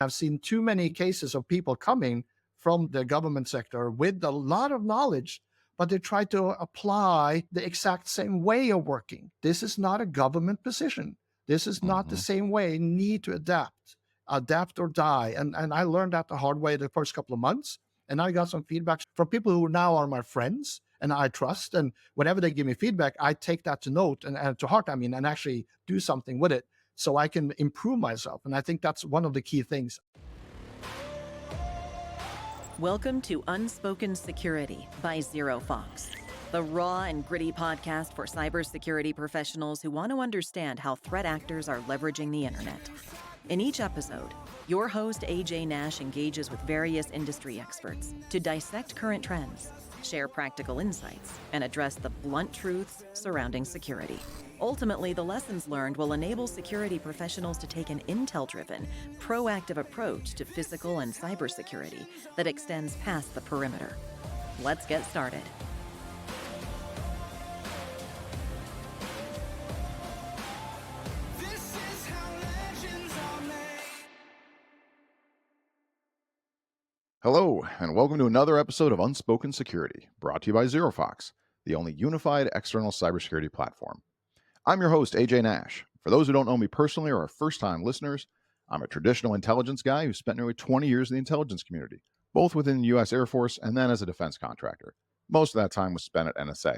I've seen too many cases of people coming from the government sector with a lot of knowledge, but they try to apply the exact same way of working. This is not a government position. This is not the same way. You need to adapt or die. And I learned that the hard way the first couple of months. And I got some feedback from people who now are my friends and I trust. And whenever they give me feedback, I take that to note and to heart, and actually do something with it so I can improve myself. And I think that's one of the key things. Welcome to Unspoken Security by ZeroFox, the raw and gritty podcast for cybersecurity professionals who want to understand how threat actors are leveraging the internet. In each episode, your host AJ Nash engages with various industry experts to dissect current trends, share practical insights, and address the blunt truths surrounding security. Ultimately, the lessons learned will enable security professionals to take an intel-driven, proactive approach to physical and cybersecurity that extends past the perimeter. Let's get started. Hello, and welcome to another episode of Unspoken Security, brought to you by ZeroFox, the only unified external cybersecurity platform. I'm your host, AJ Nash. For those who don't know me personally or are first-time listeners, I'm a traditional intelligence guy who spent nearly 20 years in the intelligence community, both within the U.S. Air Force and then as a defense contractor. Most of that time was spent at NSA.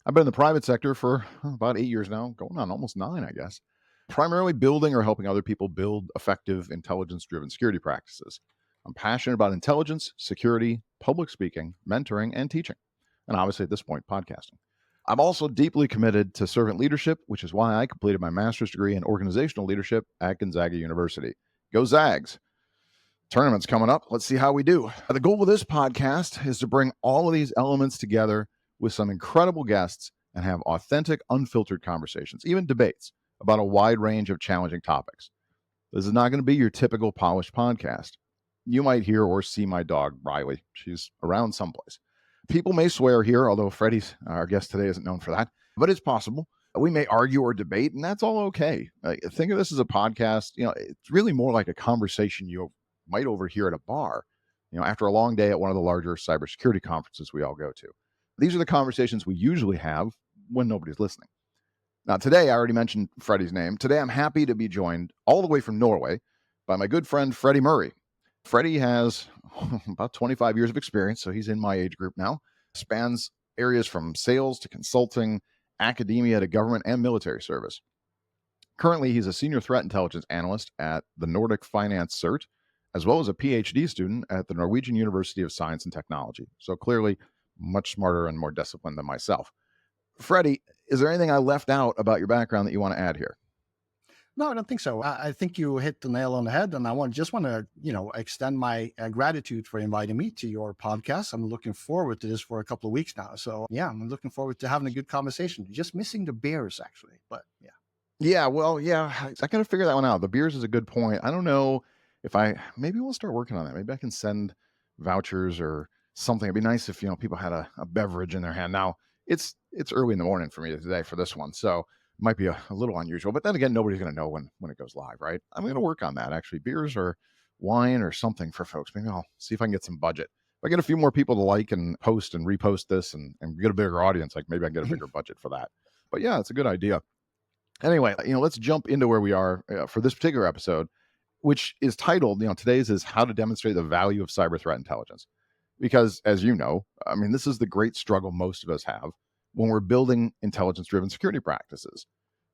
I've been in the private sector for about 8 years now, going on almost 9, I guess, primarily building or helping other people build effective intelligence-driven security practices. I'm passionate about intelligence, security, public speaking, mentoring, and teaching. And obviously at this point, podcasting. I'm also deeply committed to servant leadership, which is why I completed my master's degree in organizational leadership at Gonzaga University. Go Zags! Tournament's coming up. Let's see how we do. The goal of this podcast is to bring all of these elements together with some incredible guests and have authentic, unfiltered conversations, even debates, about a wide range of challenging topics. This is not going to be your typical polished podcast. You might hear or see my dog, Riley. She's around someplace. People may swear here, although Freddy's, our guest today, isn't known for that, but it's possible. We may argue or debate, and that's all okay. Think of this as a podcast. It's really more like a conversation you might overhear at a bar, after a long day at one of the larger cybersecurity conferences we all go to. These are the conversations we usually have when nobody's listening. Now, today, I already mentioned Freddy's name. Today, I'm happy to be joined all the way from Norway by my good friend, Freddy Murre. Freddy has about 25 years of experience, so he's in my age group now. Spans areas from sales to consulting, academia to government and military service. Currently, he's a Senior Threat Intelligence Analyst at the Nordic Finance Cert, as well as a PhD student at the Norwegian University of Science and Technology. So clearly, much smarter and more disciplined than myself. Freddy, is there anything I left out about your background that you want to add here? No, I don't think so. I think you hit the nail on the head, and I just want to, extend my gratitude for inviting me to your podcast. I'm looking forward to this for a couple of weeks now. So yeah, I'm looking forward to having a good conversation. Just missing the beers, actually, but yeah. Yeah, well, yeah, I got to figure that one out. The beers is a good point. I don't know if maybe we'll start working on that. Maybe I can send vouchers or something. It'd be nice if, people had a beverage in their hand. Now, it's early in the morning for me today for this one, so might be a little unusual, but then again, nobody's going to know when it goes live, right? I'm going to work on that, actually. Beers or wine or something for folks. Maybe I'll see if I can get some budget. If I get a few more people to like and post and repost this and get a bigger audience, like maybe I can get a bigger budget for that. But yeah, it's a good idea. Anyway, let's jump into where we are for this particular episode, which is titled, today's is How to Demonstrate the Value of Cyber Threat Intelligence. Because as you know, this is the great struggle most of us have when we're building intelligence-driven security practices.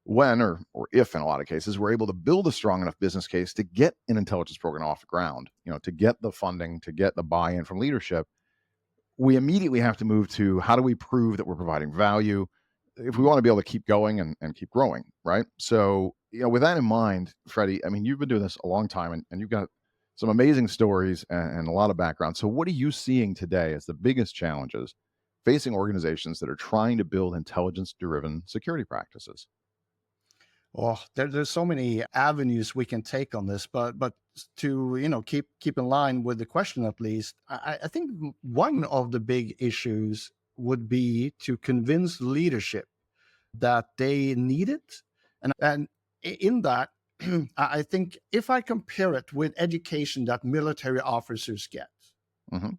When, or if in a lot of cases, we're able to build a strong enough business case to get an intelligence program off the ground, to get the funding, to get the buy-in from leadership, we immediately have to move to how do we prove that we're providing value if we want to be able to keep going and keep growing, right? So, with that in mind, Freddy, you've been doing this a long time and you've got some amazing stories and a lot of background. So what are you seeing today as the biggest challenges facing organizations that are trying to build intelligence-driven security practices? Well, there's so many avenues we can take on this, but to keep in line with the question at least, I think one of the big issues would be to convince leadership that they need it, and in that I think if I compare it with education that military officers get, Hmm.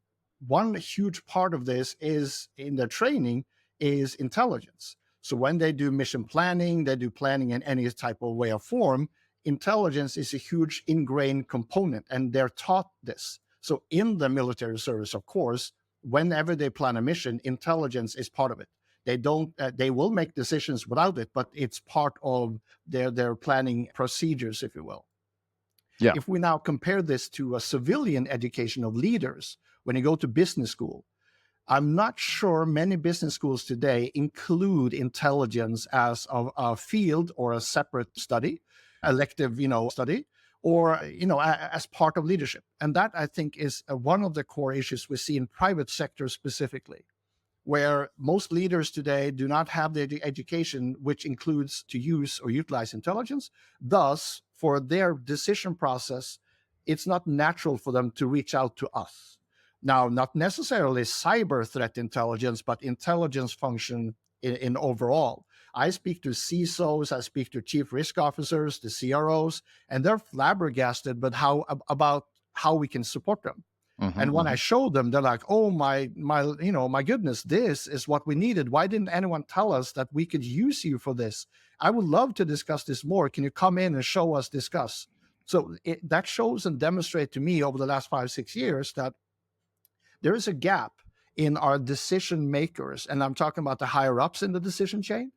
one huge part of this is in their training is intelligence. So when they do mission planning, they do planning in any type of way or form, intelligence is a huge ingrained component, and they're taught this. So in the military service, of course, whenever they plan a mission, intelligence is part of it. They don't. They will make decisions without it, but it's part of their planning procedures, if you will. Yeah. If we now compare this to a civilian education of leaders, when you go to business school, I'm not sure many business schools today include intelligence as a field or a separate study, elective, study, or as part of leadership. And that, I think, is one of the core issues we see in private sector specifically, where most leaders today do not have the education which includes to use or utilize intelligence. Thus, for their decision process, it's not natural for them to reach out to us. Now, not necessarily cyber threat intelligence, but intelligence function in overall. I speak to CISOs, I speak to chief risk officers, the CROs, and they're flabbergasted about how we can support them. And when I show them, they're like, "Oh my goodness, this is what we needed. Why didn't anyone tell us that we could use you for this? I would love to discuss this more. Can you come in and show us discuss?" So that shows and demonstrate to me over the last 5-6 years that there is a gap in our decision makers, and I'm talking about the higher ups in the decision chain,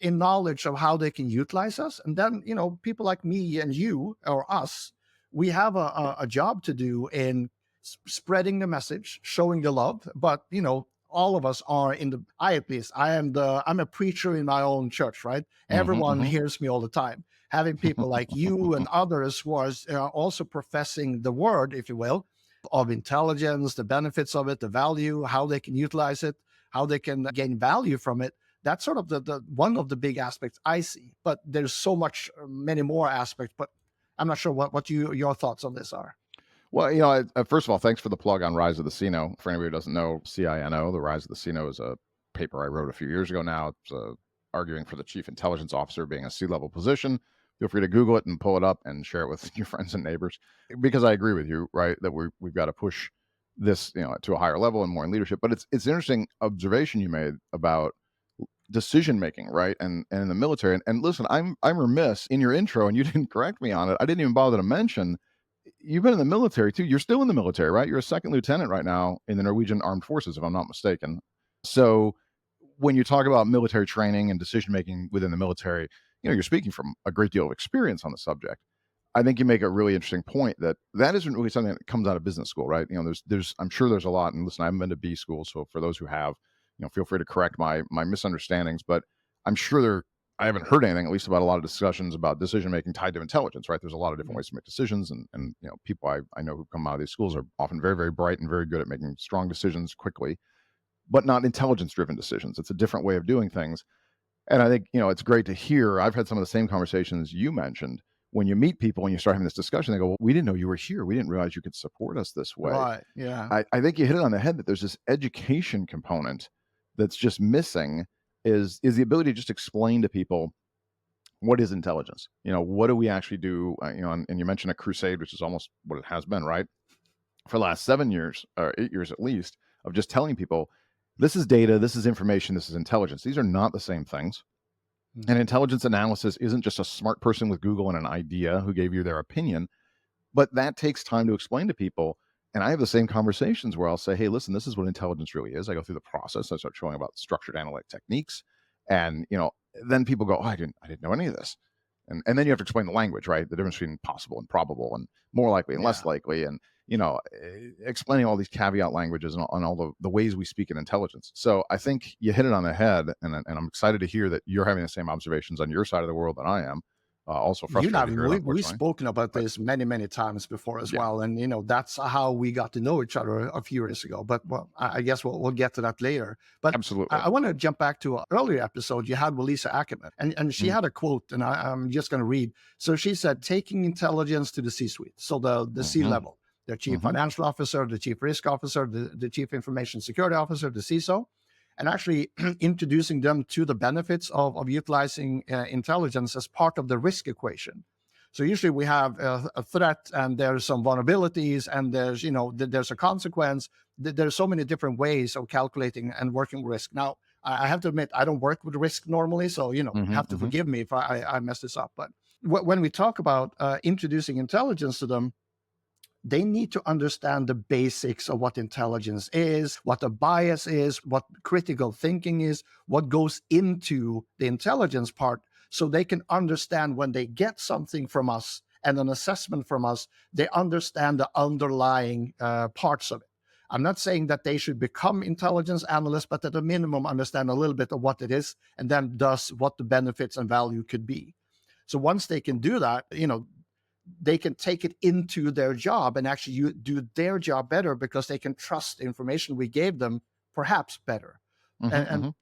in knowledge of how they can utilize us. And then, people like me and you or us, we have a job to do in spreading the message, showing the love. But, all of us are at least, I'm a preacher in my own church, right? Everyone hears me all the time. Having people like you and others who are also professing the word, if you will, of intelligence, the benefits of it, the value, how they can utilize it, how they can gain value from it. That's sort of the one of the big aspects I see. But there's so much, many more aspects. But I'm not sure what your thoughts on this are. Well, first of all, thanks for the plug on Rise of the CINO. For anybody who doesn't know, CINO, the Rise of the CINO, is a paper I wrote a few years ago now. It's arguing for the chief intelligence officer being a C-level position. Feel free to Google it and pull it up and share it with your friends and neighbors. Because I agree with you, right, that we've got to push this, to a higher level and more in leadership. But it's an interesting observation you made about decision making, right, and in the military. And listen, I'm remiss in your intro, and you didn't correct me on it. I didn't even bother to mention you've been in the military too. You're still in the military, right? You're a second lieutenant right now in the Norwegian Armed Forces, if I'm not mistaken. So when you talk about military training and decision making within the military, you're speaking from a great deal of experience on the subject. I think you make a really interesting point that isn't really something that comes out of business school, right? There's I'm sure there's a lot. And listen, I haven't been to B school, so for those who have, feel free to correct my misunderstandings. But I'm sure I haven't heard anything, at least about a lot of discussions about decision making tied to intelligence, right? There's a lot of different ways to make decisions, and people I know who come out of these schools are often very, very bright and very good at making strong decisions quickly, but not intelligence driven decisions. It's a different way of doing things. And I think, it's great to hear. I've had some of the same conversations you mentioned. When you meet people and you start having this discussion, they go, "Well, we didn't know you were here. We didn't realize you could support us this way." Right. Yeah. I think you hit it on the head that there's this education component that's just missing is the ability to just explain to people what is intelligence. What do we actually do? And you mentioned a crusade, which is almost what it has been, right? For the last 7 years or 8 years at least, of just telling people, this is data, this is information, this is intelligence. These are not the same things. And intelligence analysis isn't just a smart person with Google and an idea who gave you their opinion, but that takes time to explain to people. And I have the same conversations where I'll say, "Hey, listen, this is what intelligence really is." I go through the process. I start showing about structured analytic techniques. And, then people go, "Oh, I didn't know any of this." And then you have to explain the language, right? The difference between possible and probable and more likely and less likely. And, explaining all these caveat languages and all the ways we speak in intelligence. So I think you hit it on the head. And I'm excited to hear that you're having the same observations on your side of the world that I am. Also frustrated to hear it, we've spoken about this many, many times before as well. And, that's how we got to know each other a few years ago. But I guess we'll get to that later. But absolutely. I want to jump back to an earlier episode you had with Lisa Ackerman. And she had a quote, and I'm just going to read. So she said, taking intelligence to the C-suite. So the C-level, the chief financial officer, the chief risk officer, the chief information security officer, the CISO, and actually introducing them to the benefits of utilizing intelligence as part of the risk equation. So usually we have a threat, and there's some vulnerabilities, and there's, there's a consequence. There's so many different ways of calculating and working with risk. Now, I have to admit, I don't work with risk normally, so you have to forgive me if I mess this up. But when we talk about introducing intelligence to them, they need to understand the basics of what intelligence is, what a bias is, what critical thinking is, what goes into the intelligence part, so they can understand when they get something from us and an assessment from us, they understand the underlying parts of it. I'm not saying that they should become intelligence analysts, but at a minimum understand a little bit of what it is, and then thus what the benefits and value could be. So once they can do that, they can take it into their job and actually do their job better, because they can trust the information we gave them perhaps better. I'm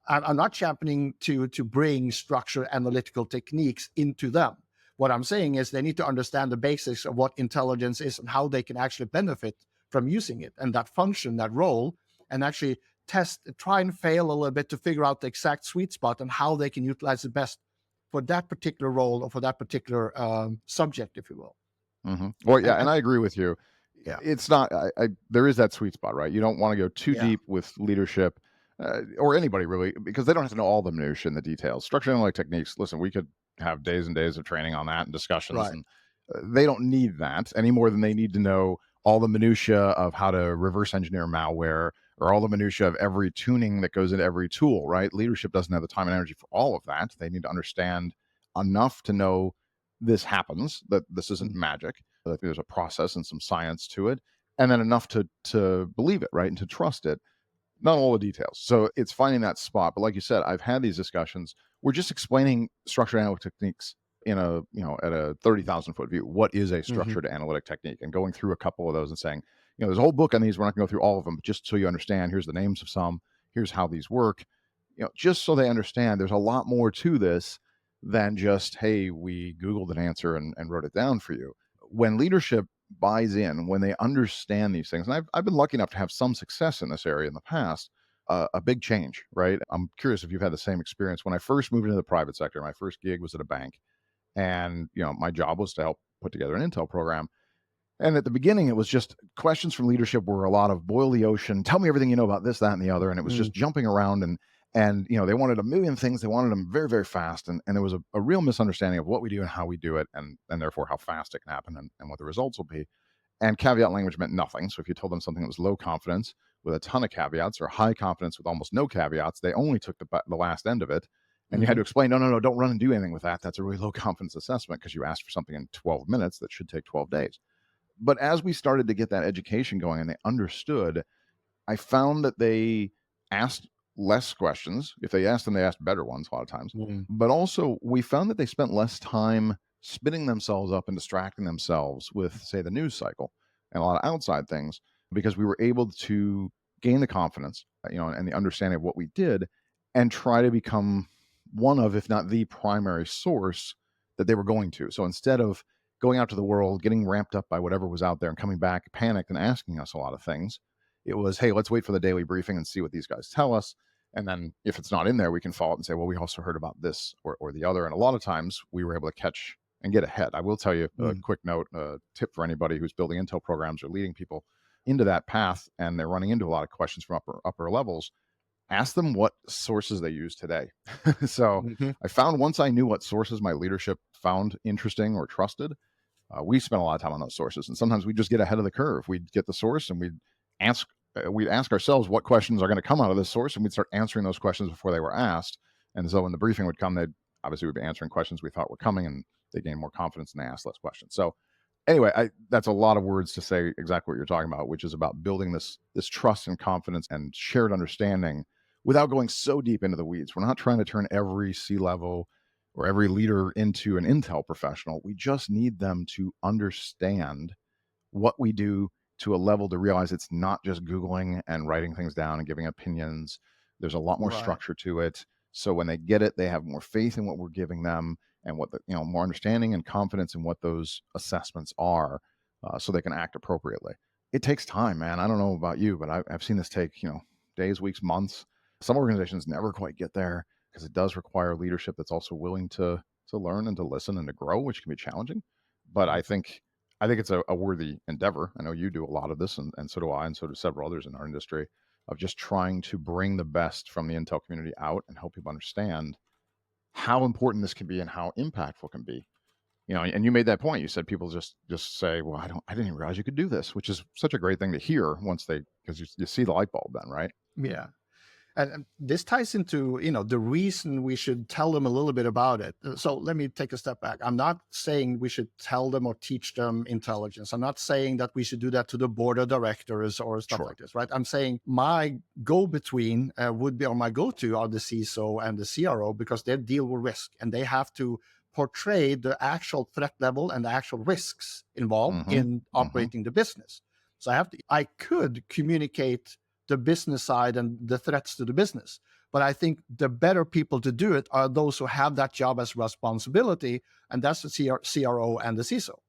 not championing to bring structured analytical techniques into them. What I'm saying is they need to understand the basics of what intelligence is and how they can actually benefit from using it, and that function, that role, and actually try and fail a little bit to figure out the exact sweet spot and how they can utilize it best for that particular role or for that particular subject, if you will. Well, yeah, and I agree with you. Yeah. It's not, there is that sweet spot, right? You don't want to go too deep with leadership or anybody really, because they don't have to know all the minutiae and the details. Structured analytic techniques, listen, we could have days and days of training on that and discussions, Right. and they don't need that any more than they need to know all the minutia of how to reverse engineer malware, or all the minutia of every tuning that goes into every tool, right? Leadership doesn't have the time and energy for all of that. They need to understand enough to know this happens, that this isn't magic, that there's a process and some science to it, and then enough to believe it, right? And to trust it. Not all the details. So it's finding that spot. But like you said, I've had these discussions. We're just explaining structured analytic techniques in a, at a 30,000 foot view. What is a structured analytic technique? And going through a couple of those and saying, there's a whole book on these. We're not going to go through all of them, but just so you understand, here's the names of some, here's how these work, just so they understand there's a lot more to this than just, hey, we Googled an answer and wrote it down for you. When leadership buys in, when they understand these things, and I've been lucky enough to have some success in this area in the past, a big change, right? I'm curious if you've had the same experience. When I first moved into the private sector, my first gig was at a bank, and my job was to help put together an intel program. And at the beginning, it was just questions from leadership were a lot of boil the ocean, tell me everything you know about this, that, and the other. And it was just jumping around, and they wanted a million things. They wanted them very, very fast. And there was a real misunderstanding of what we do and how we do it, and therefore how fast it can happen and what the results will be. And caveat language meant nothing. So if you told them something that was low confidence with a ton of caveats, or high confidence with almost no caveats, they only took the last end of it. And you had to explain, no, don't run and do anything with that. That's a really low confidence assessment, because you asked for something in 12 minutes that should take 12 days. But as we started to get that education going and they understood, I found that they asked less questions. If they asked them, they asked better ones a lot of times. But also we found that they spent less time spinning themselves up and distracting themselves with, say, the news cycle and a lot of outside things, because we were able to gain the confidence, and the understanding of what we did, and try to become one of, if not the primary source that they were going to. So instead of going out to the world, getting ramped up by whatever was out there and coming back panicked and asking us a lot of things, it was, hey, let's wait for the daily briefing and see what these guys tell us. And then if it's not in there, we can follow up and say, well, we also heard about this or the other. And a lot of times we were able to catch and get ahead. I will tell you a quick note, a tip for anybody who's building intel programs or leading people into that path, and they're running into a lot of questions from upper levels. Ask them what sources they use today. So I found, once I knew what sources my leadership found interesting or trusted, we spent a lot of time on those sources. And sometimes we just get ahead of the curve. We'd get the source and we'd ask ourselves what questions are going to come out of this source, and we'd start answering those questions before they were asked. And so when the briefing would come, they'd obviously would be answering questions we thought were coming, and they gained more confidence and they asked less questions. So anyway, that's a lot of words to say exactly what you're talking about, which is about building this trust and confidence and shared understanding without going so deep into the weeds. We're not trying to turn every C-level or every leader into an intel professional. We just need them to understand what we do to a level to realize it's not just Googling and writing things down and giving opinions. There's a lot more structure to it. So when they get it, they have more faith in what we're giving them, and what more understanding and confidence in what those assessments are, so they can act appropriately. It takes time, man. I don't know about you, but I've seen this take, days, weeks, months. Some organizations never quite get there, because it does require leadership that's also willing to to learn and to listen and to grow, which can be challenging. But I think it's a worthy endeavor. I know you do a lot of this, and so do I, and so do several others in our industry, of just trying to bring the best from the intel community out and help people understand how important this can be and how impactful it can be. And you made that point. You said people just say, "Well, I didn't even realize you could do this," which is such a great thing to hear because you see the light bulb then, right? Yeah. And this ties into, the reason we should tell them a little bit about it. So let me take a step back. I'm not saying we should tell them or teach them intelligence. I'm not saying that we should do that to the board of directors or stuff Sure. like this, right? I'm saying my go-between would be, or my go-to are the CISO and the CRO, because they deal with risk and they have to portray the actual threat level and the actual risks involved Mm-hmm. in operating the business. So I could communicate the business side and the threats to the business. But I think the better people to do it are those who have that job as responsibility, and that's the CRO and the CISO.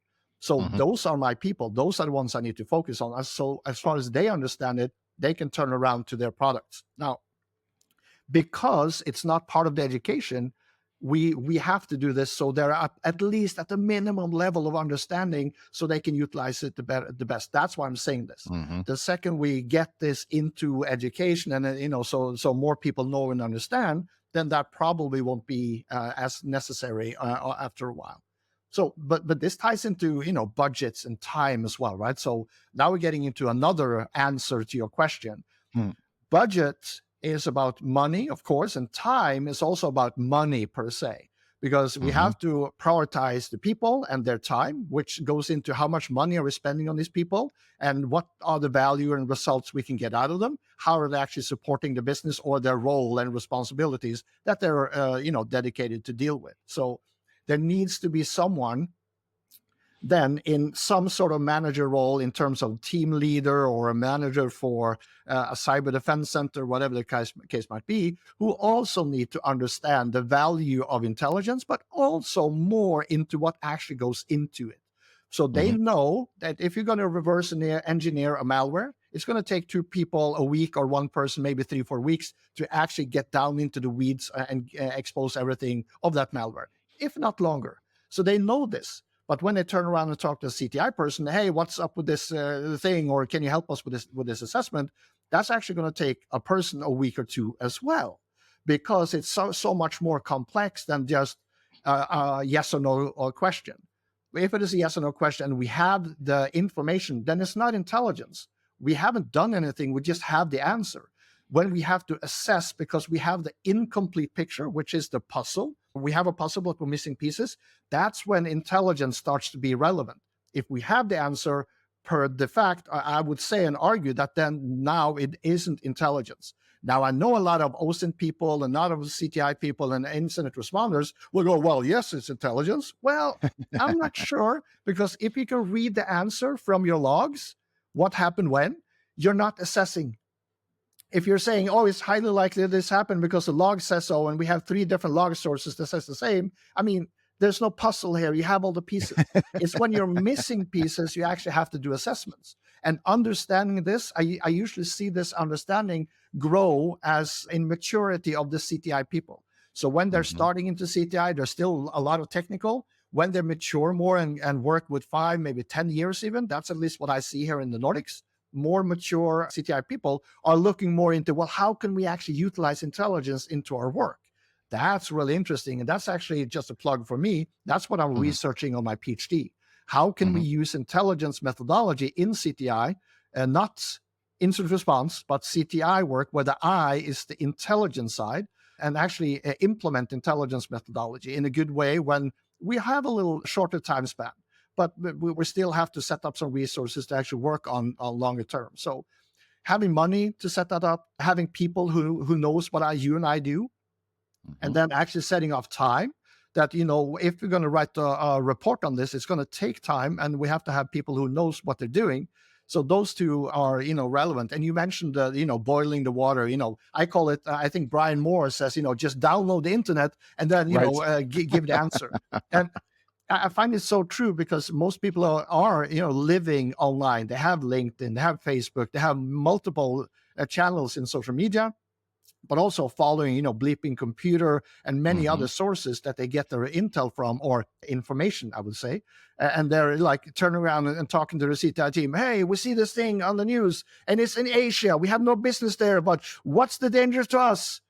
So Mm-hmm. those are my people. Those are the ones I need to focus on. So as far as they understand it, they can turn around to their products. Now, because it's not part of the education, we have to do this so they're at least at the minimum level of understanding so they can utilize it the best. That's why I'm saying this. Mm-hmm. The second we get this into education and so more people know and understand, then that probably won't be as necessary after a while. So but this ties into budgets and time as well, right? So now we're getting into another answer to your question. Budget is about money, of course, and time is also about money per se, because we have to prioritize the people and their time, which goes into how much money are we spending on these people and what are the value and results we can get out of them. How are they actually supporting the business or their role and responsibilities that they're, dedicated to deal with. So there needs to be someone then in some sort of manager role in terms of team leader or a manager for a cyber defense center, whatever the case might be, who also need to understand the value of intelligence, but also more into what actually goes into it. So they know that if you're going to reverse engineer a malware, it's going to take 2 people a week or 1 person, maybe 3-4 weeks to actually get down into the weeds and expose everything of that malware, if not longer. So they know this. But when they turn around and talk to a CTI person, hey, what's up with this thing, or can you help us with this assessment? That's actually going to take a person a week or 2 as well, because it's so much more complex than just a yes or no question. If it is a yes or no question and we have the information, then it's not intelligence. We haven't done anything. We just have the answer. When we have to assess because we have the incomplete picture, which is the puzzle, we have a puzzle but we're missing pieces, that's when intelligence starts to be relevant. If we have the answer per the fact, I would say and argue that then now it isn't intelligence. Now, I know a lot of OSINT people and a lot of CTI people and incident responders will go, well, yes, it's intelligence. Well, I'm not sure, because if you can read the answer from your logs, what happened when, you're not assessing. If you're saying, oh, it's highly likely this happened because the log says so, and we have 3 different log sources that says the same, I mean, there's no puzzle here. You have all the pieces. It's when you're missing pieces, you actually have to do assessments. And understanding this, I usually see this understanding grow as in maturity of the CTI people. So when they're starting into CTI, there's still a lot of technical. When they mature more and work with 5, maybe 10 years even, that's at least what I see here in the Nordics. More mature CTI people are looking more into, well, how can we actually utilize intelligence into our work? That's really interesting. And that's actually just a plug for me. That's what I'm researching on my PhD. How can we use intelligence methodology in CTI, and not incident response, but CTI work, where the I is the intelligence side, and actually implement intelligence methodology in a good way when we have a little shorter time span. But we still have to set up some resources to actually work on longer term. So having money to set that up, having people who knows what you and I do, and then actually setting off time that, if we're going to write a report on this, it's going to take time, and we have to have people who knows what they're doing. So those 2 are, relevant. And you mentioned, boiling the water, I call it, I think Brian Moore says, just download the internet and then, give the answer. And I find it so true, because most people are living online. They have LinkedIn, they have Facebook, they have multiple channels in social media. but also following, Bleeping Computer and many Mm-hmm. other sources that they get their intel from, or information, I would say. And they're like turning around and talking to the CTI team. Hey, we see this thing on the news and it's in Asia. We have no business there, but what's the danger to us?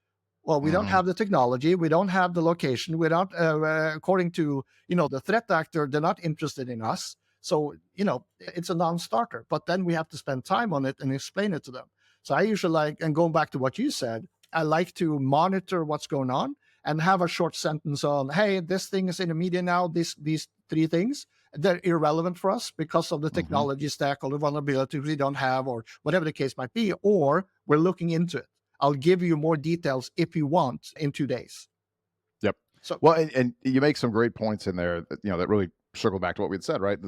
Well, we don't Mm-hmm. have the technology. We don't have the location. We don't, according to, the threat actor, they're not interested in us. So, it's a non-starter, but then we have to spend time on it and explain it to them. So I usually like, and going back to what you said, I like to monitor what's going on and have a short sentence on, hey, this thing is in the media now, these three things, they're irrelevant for us because of the Mm-hmm. technology stack or the vulnerabilities we don't have, or whatever the case might be, or we're looking into it. I'll give you more details if you want in 2 days. Yep. So, Well, and you make some great points in there that, that really circle back to what we had said, right?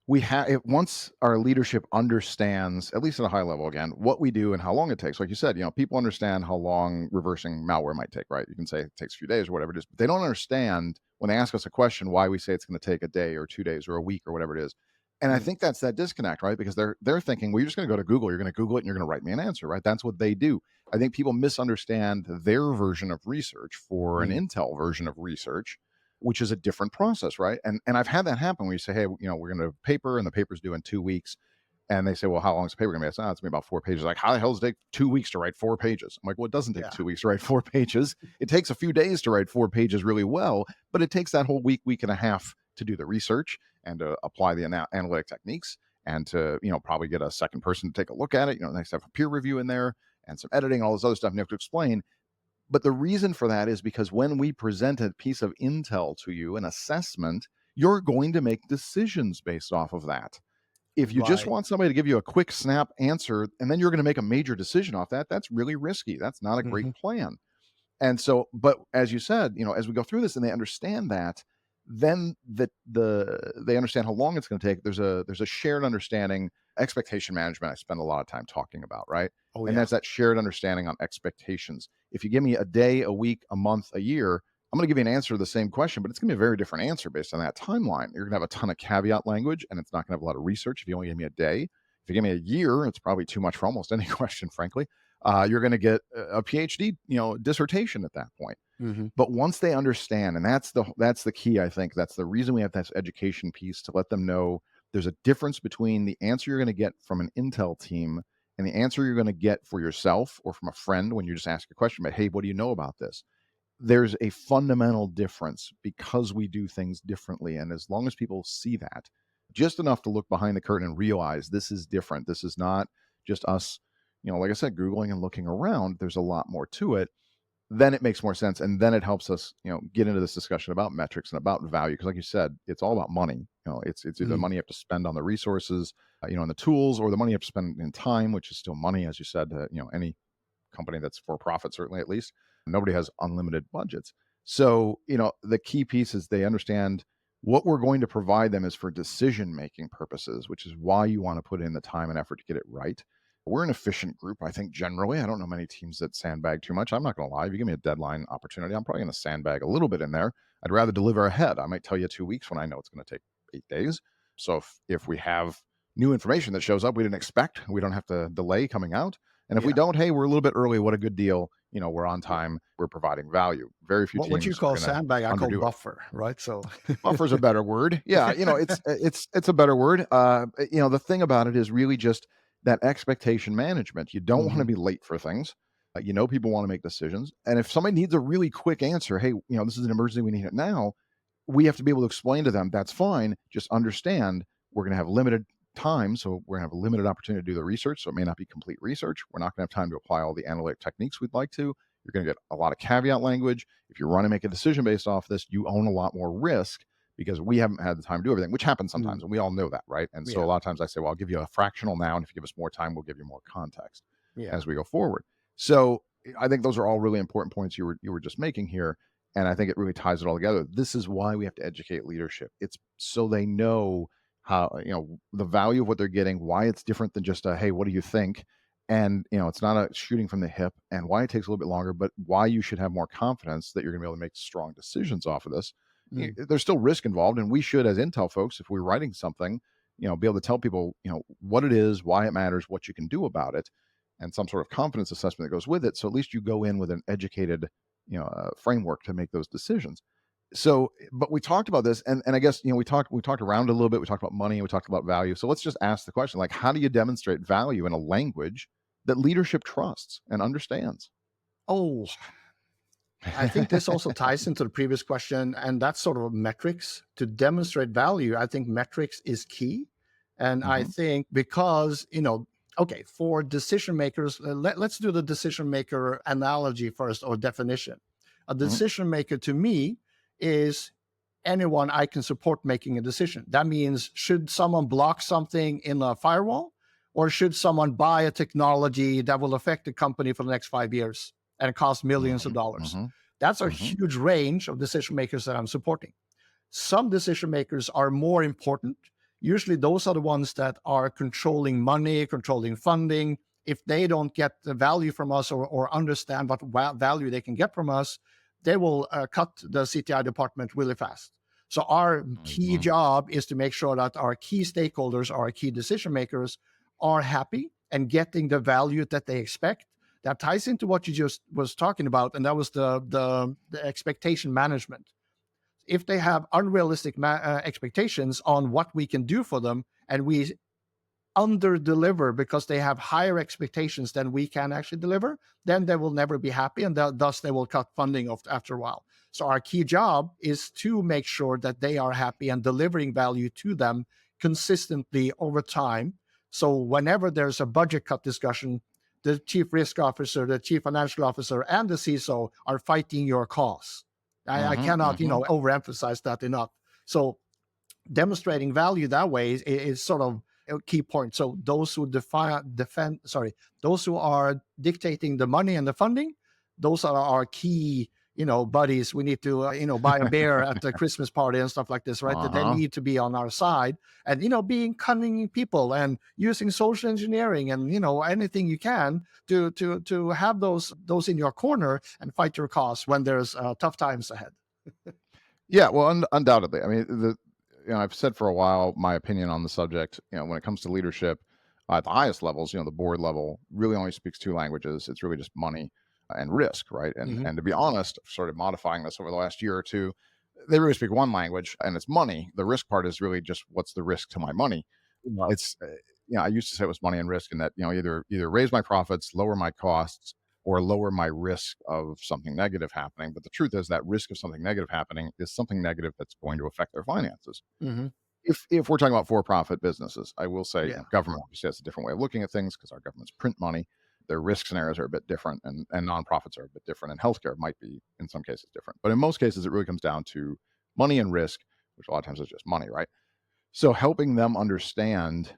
We have, once our leadership understands, at least at a high level, again, what we do and how long it takes. Like you said, people understand how long reversing malware might take, right? You can say it takes a few days or whatever it is, but they don't understand when they ask us a question why we say it's going to take a day or 2 days or a week or whatever it is. And I think that's that disconnect, right? Because they're thinking, well, you're just going to go to Google, you're going to Google it, and you're going to write me an answer, right? That's what they do. I think people misunderstand their version of research for an Intel version of research, which is a different process, right? And I've had that happen where you say, hey, we're going to have a paper and the paper's due in 2 weeks. And they say, well, how long is the paper going to be? I say, it's going to be about 4 pages. Like, how the hell does it take 2 weeks to write 4 pages? I'm like, well, it doesn't take 2 weeks to write 4 pages. It takes a few days to write 4 pages really well, but it takes that whole week and a half to do the research and to apply the analytic techniques and to, probably get a second person to take a look at it. Nice to have a peer review in there and some editing, all this other stuff you have to explain. But the reason for that is because when we present a piece of intel to you, an assessment, you're going to make decisions based off of that. If you just want somebody to give you a quick snap answer and then you're going to make a major decision off that, that's really risky. That's not a great plan. And so, but as you said, as we go through this and they understand that, then they understand how long it's going to take. There's a shared understanding, expectation management. I spend a lot of time talking about, right? And that's that shared understanding on expectations. If you give me a day, a week, a month, a year, I'm going to give you an answer to the same question, but it's going to be a very different answer based on that timeline. You're going to have a ton of caveat language, and it's not going to have a lot of research if you only give me a day. If you give me a year, it's probably too much for almost any question, frankly. You're going to get a PhD, dissertation at that point. But once they understand, and that's the key, I think, that's the reason we have this education piece, to let them know there's a difference between the answer you're going to get from an Intel team and the answer you're going to get for yourself or from a friend when you just ask a question about, hey, what do you know about this? There's a fundamental difference because we do things differently. And as long as people see that, just enough to look behind the curtain and realize this is different. This is not just us, like I said, Googling and looking around. There's a lot more to it. Then it makes more sense. And then it helps us, get into this discussion about metrics and about value. Because like you said, it's all about money. It's either money you have to spend on the resources, and the tools, or the money you have to spend in time, which is still money, as you said, any company that's for profit, certainly, at least. Nobody has unlimited budgets. So, the key piece is they understand what we're going to provide them is for decision-making purposes, which is why you want to put in the time and effort to get it right. We're an efficient group, I think, generally. I don't know many teams that sandbag too much. I'm not going to lie. If you give me a deadline opportunity, I'm probably going to sandbag a little bit in there. I'd rather deliver ahead. I might tell you 2 weeks when I know it's going to take 8 days. So if we have new information that shows up we didn't expect, we don't have to delay coming out. And if we don't, hey, we're a little bit early. What a good deal. We're on time. Wewe're providing value. Very few teams. What you call sandbag, I call underdo it. buffer, right? So Buffer's a better word. Yeah, it's a better word. The thing about it is really just that expectation management. You don't want to be late for things. People want to make decisions. And if somebody needs a really quick answer, hey, this is an emergency, we need it now, we have to be able to explain to them, that's fine. Just understand we're going to have limited time. So we're going to have a limited opportunity to do the research. So it may not be complete research. We're not going to have time to apply all the analytic techniques we'd like to. You're going to get a lot of caveat language. If you want to make a decision based off this, you own a lot more risk because we haven't had the time to do everything, which happens sometimes. And we all know that, right? And so a lot of times I say, well, I'll give you a fractional now. And if you give us more time, we'll give you more context as we go forward. So I think those are all really important points you were just making here. And I think it really ties it all together. This is why we have to educate leadership. It's so they know how, the value of what they're getting, why it's different than just a, hey, what do you think? And, it's not a shooting from the hip, and why it takes a little bit longer, but why you should have more confidence that you're going to be able to make strong decisions off of this. There's still risk involved, and we should, as Intel folks, if we're writing something, be able to tell people, what it is, why it matters, what you can do about it. and some sort of confidence assessment that goes with it. So at least you go in with an educated, framework to make those decisions. So, but we talked about this, and I guess we talked around a little bit. We talked about money, we talked about value. So let's just ask the question: like, how do you demonstrate value in a language that leadership trusts and understands? Oh, I think this also ties into the previous question, and that's sort of metrics to demonstrate value. I think metrics is key. And I Mhm. think because, okay, for decision makers, let's do the decision maker analogy first or definition. A Mhm. decision maker to me is anyone I can support making a decision. That means, should someone block something in a firewall, or should someone buy a technology that will affect the company for the next 5 years and cost millions of Mhm. dollars? Mhm. That's a Mhm. huge range of decision makers that I'm supporting. Some decision makers are more important. Usually, those are the ones that are controlling money, controlling funding. If they don't get the value from us, or understand what value they can get from us, they will cut the CTI department really fast. So, our key Mhm. job is to make sure that our key stakeholders, our key decision makers, are happy and getting the value that they expect. That ties into what you just was talking about, and that was the expectation management. If they have unrealistic expectations on what we can do for them, and we under deliver because they have higher expectations than we can actually deliver, then they will never be happy, and thus they will cut funding after a while. So our key job is to make sure that they are happy and delivering value to them consistently over time. So whenever there's a budget cut discussion, the chief risk officer, the chief financial officer, and the CISO are fighting your cause. I Mhm. cannot, Mhm. overemphasize that enough. So demonstrating value that way is sort of a key point. So those who those who are dictating the money and the funding, those are our key, buddies. We need to, buy a bear at the Christmas party and stuff like this, right? That they Uh-huh. need to be on our side, and being cunning people and using social engineering and anything you can to have those in your corner and fight your cause when there's tough times ahead. Yeah, well, undoubtedly. I mean, I've said for a while my opinion on the subject. When it comes to leadership at the highest levels, the board level really only speaks two languages. It's really just money and risk, right? And Hmm. and to be honest, I've started modifying this over the last year or two. They really speak one language, and it's money. The risk part is really just what's the risk to my money. It's I used to say it was money and risk, and that either raise my profits, lower my costs, or lower my risk of something negative happening. But the truth is that risk of something negative happening is something negative that's going to affect their finances. Hmm. If we're talking about for-profit businesses, I will say, Yeah. government obviously has a different way of looking at things because our governments print money. Their risk scenarios are a bit different, and nonprofits are a bit different, and healthcare might be in some cases different. But in most cases, it really comes down to money and risk, which a lot of times is just money, right? So helping them understand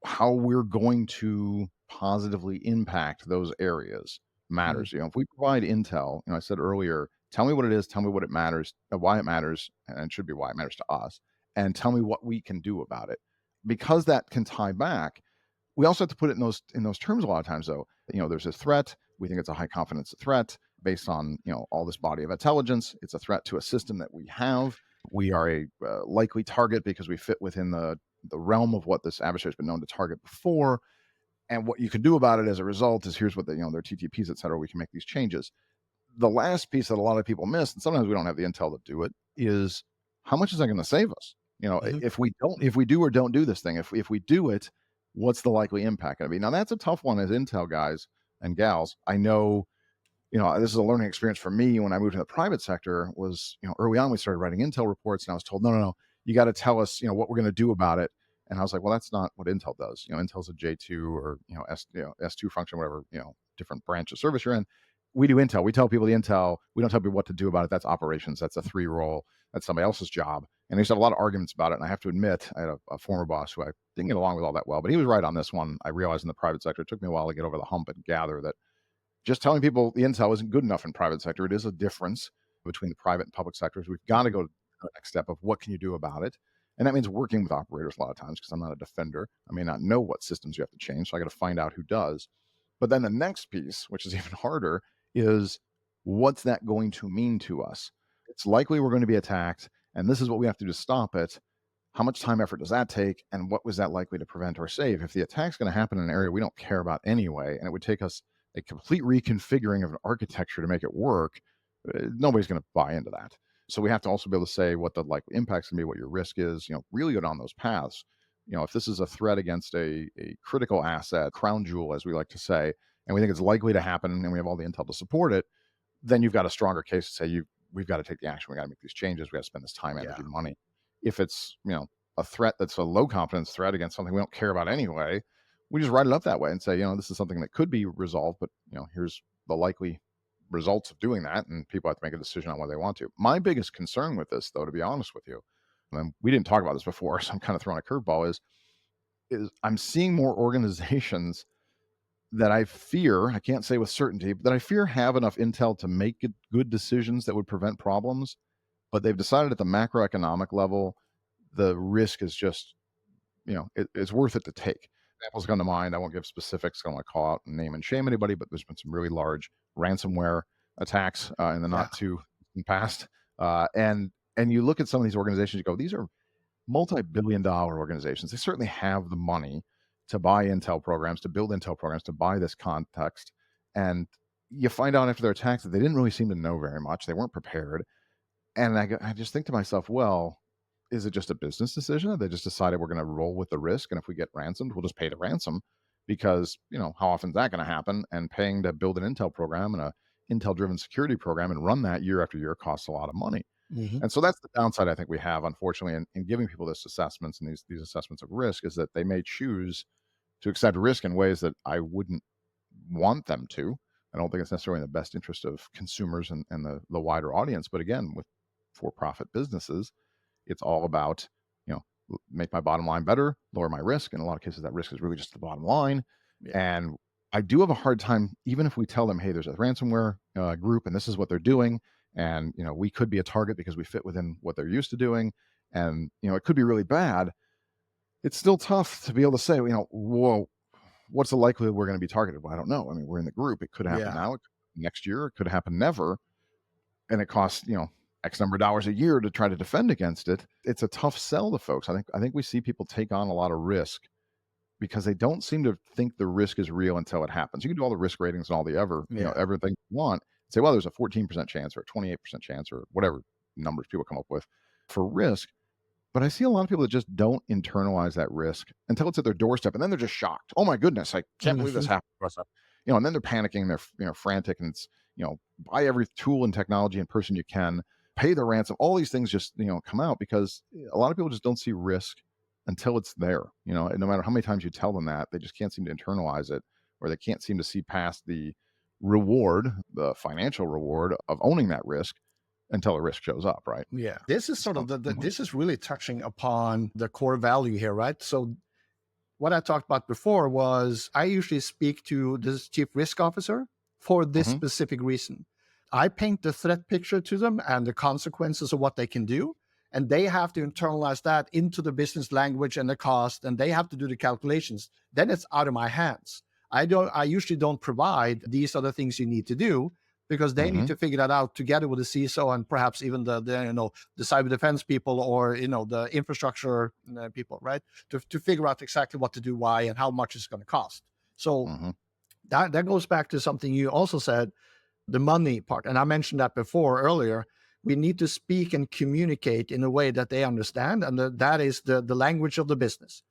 how we're going to positively impact those areas Mhm. matters. If we provide intel, I said earlier, tell me what it is, tell me what it matters, why it matters, and it should be why it matters to us, and tell me what we can do about it. Because that can tie back. We also have to put it in those terms a lot of times, though. There's a threat. We think it's a high confidence threat based on all this body of intelligence. It's a threat to a system that we have. We are a likely target because we fit within the realm of what this adversary has been known to target before. And what you can do about it as a result is here's what their TTPs, et cetera. We can make these changes. The last piece that a lot of people miss, and sometimes we don't have the intel to do it, is how much is that going to save us? Mhm. If we do or don't do this thing, if we do it, what's the likely impact going to be? Now that's a tough one as intel guys and gals. I know, this is a learning experience for me when I moved to the private sector. Was early on we started writing intel reports, and I was told, no, you got to tell us what we're going to do about it. And I was like, well, that's not what intel does. Intel's a J2 or S2 function, whatever different branch of service you're in. We do intel. We tell people the intel. We don't tell people what to do about it. That's operations. That's a 3 role. That's somebody else's job. And they used to have a lot of arguments about it. And I have to admit, I had a former boss who I didn't get along with all that well, but he was right on this one. I realized in the private sector, it took me a while to get over the hump and gather that just telling people the intel isn't good enough in private sector. It is a difference between the private and public sectors. We've got to go to the next step of what can you do about it. And that means working with operators a lot of times because I'm not a defender. I may not know what systems you have to change. So I got to find out who does. But then the next piece, which is even harder, is what's that going to mean to us? It's likely we're going to be attacked. And this is what we have to do to stop it. how much time, effort does that take? And what was that likely to prevent or save? If the attack's going to happen in an area we don't care about anyway, and it would take us a complete reconfiguring of an architecture to make it work, nobody's going to buy into that. So we have to also be able to say what the likely impacts can be, what your risk is, really go down those paths. If this is a threat against a critical asset, crown jewel, as we like to say, and we think it's likely to happen and we have all the intel to support it, then you've got a stronger case to say we've got to take the action. We got to make these changes. We got to spend this time, energy, money. If it's, a threat that's a low confidence threat against something we don't care about anyway, we just write it up that way and say, this is something that could be resolved, but here's the likely results of doing that, and people have to make a decision on whether they want to. My biggest concern with this, though, to be honest with you, and we didn't talk about this before, so I'm kind of throwing a curveball, is I'm seeing more organizations that I fear, I can't say with certainty, but that I fear have enough intel to make good decisions that would prevent problems, but they've decided at the macroeconomic level, the risk is just, it's worth it to take. Examples come to mind. I won't give specifics. I don't want to call out and name and shame anybody, but there's been some really large ransomware attacks in the not too past. And you look at some of these organizations, you go, these are multi-billion-dollar organizations. They certainly have the money to buy intel programs, to build intel programs, to buy this context. And you find out after their attacks that they didn't really seem to know very much. They weren't prepared. And I just think to myself, well, is it just a business decision? They just decided we're going to roll with the risk. And if we get ransomed, we'll just pay the ransom because, how often is that going to happen? And paying to build an intel program and a intel-driven security program and run that year after year costs a lot of money. Mm-hmm. And so that's the downside I think we have, unfortunately, in giving people this assessments and these assessments of risk, is that they may choose to accept risk in ways that I wouldn't want them to. I don't think it's necessarily in the best interest of consumers and the wider audience. But again, with for-profit businesses, it's all about, make my bottom line better, lower my risk. In a lot of cases, that risk is really just the bottom line. Yeah. And I do have a hard time, even if we tell them, hey, there's a ransomware group and this is what they're doing. And, we could be a target because we fit within what they're used to doing. And, it could be really bad. It's still tough to be able to say, whoa, what's the likelihood we're going to be targeted? Well, I don't know. I mean, we're in the group. It could happen now. It could happen next year. It could happen never. And it costs, X number of dollars a year to try to defend against it. It's a tough sell to folks. I think we see people take on a lot of risk because they don't seem to think the risk is real until it happens. You can do all the risk ratings and all the everything you want. Say, well, there's a 14% chance or a 28% chance or whatever numbers people come up with for risk. But I see a lot of people that just don't internalize that risk until it's at their doorstep. And then they're just shocked. Oh my goodness, I can't believe this happened to us. And then they're panicking, they're frantic, and it's, buy every tool and technology and person you can, pay the ransom. All these things just, come out because a lot of people just don't see risk until it's there. And no matter how many times you tell them that, they just can't seem to internalize it, or they can't seem to see past the reward, the financial reward of owning that risk until a risk shows up, right? Yeah. This is sort of this is really touching upon the core value here, right? So what I talked about before was I usually speak to this chief risk officer for this specific reason. I paint the threat picture to them and the consequences of what they can do. And they have to internalize that into the business language and the cost, and they have to do the calculations. Then it's out of my hands. I usually don't provide these other things you need to do because they need to figure that out together with the CISO and perhaps even the cyber defense people or, the infrastructure people, right? To figure out exactly what to do, why, and how much it's going to cost. So that goes back to something you also said, the money part. And I mentioned that before earlier. We need to speak and communicate in a way that they understand. And that is the language of the business.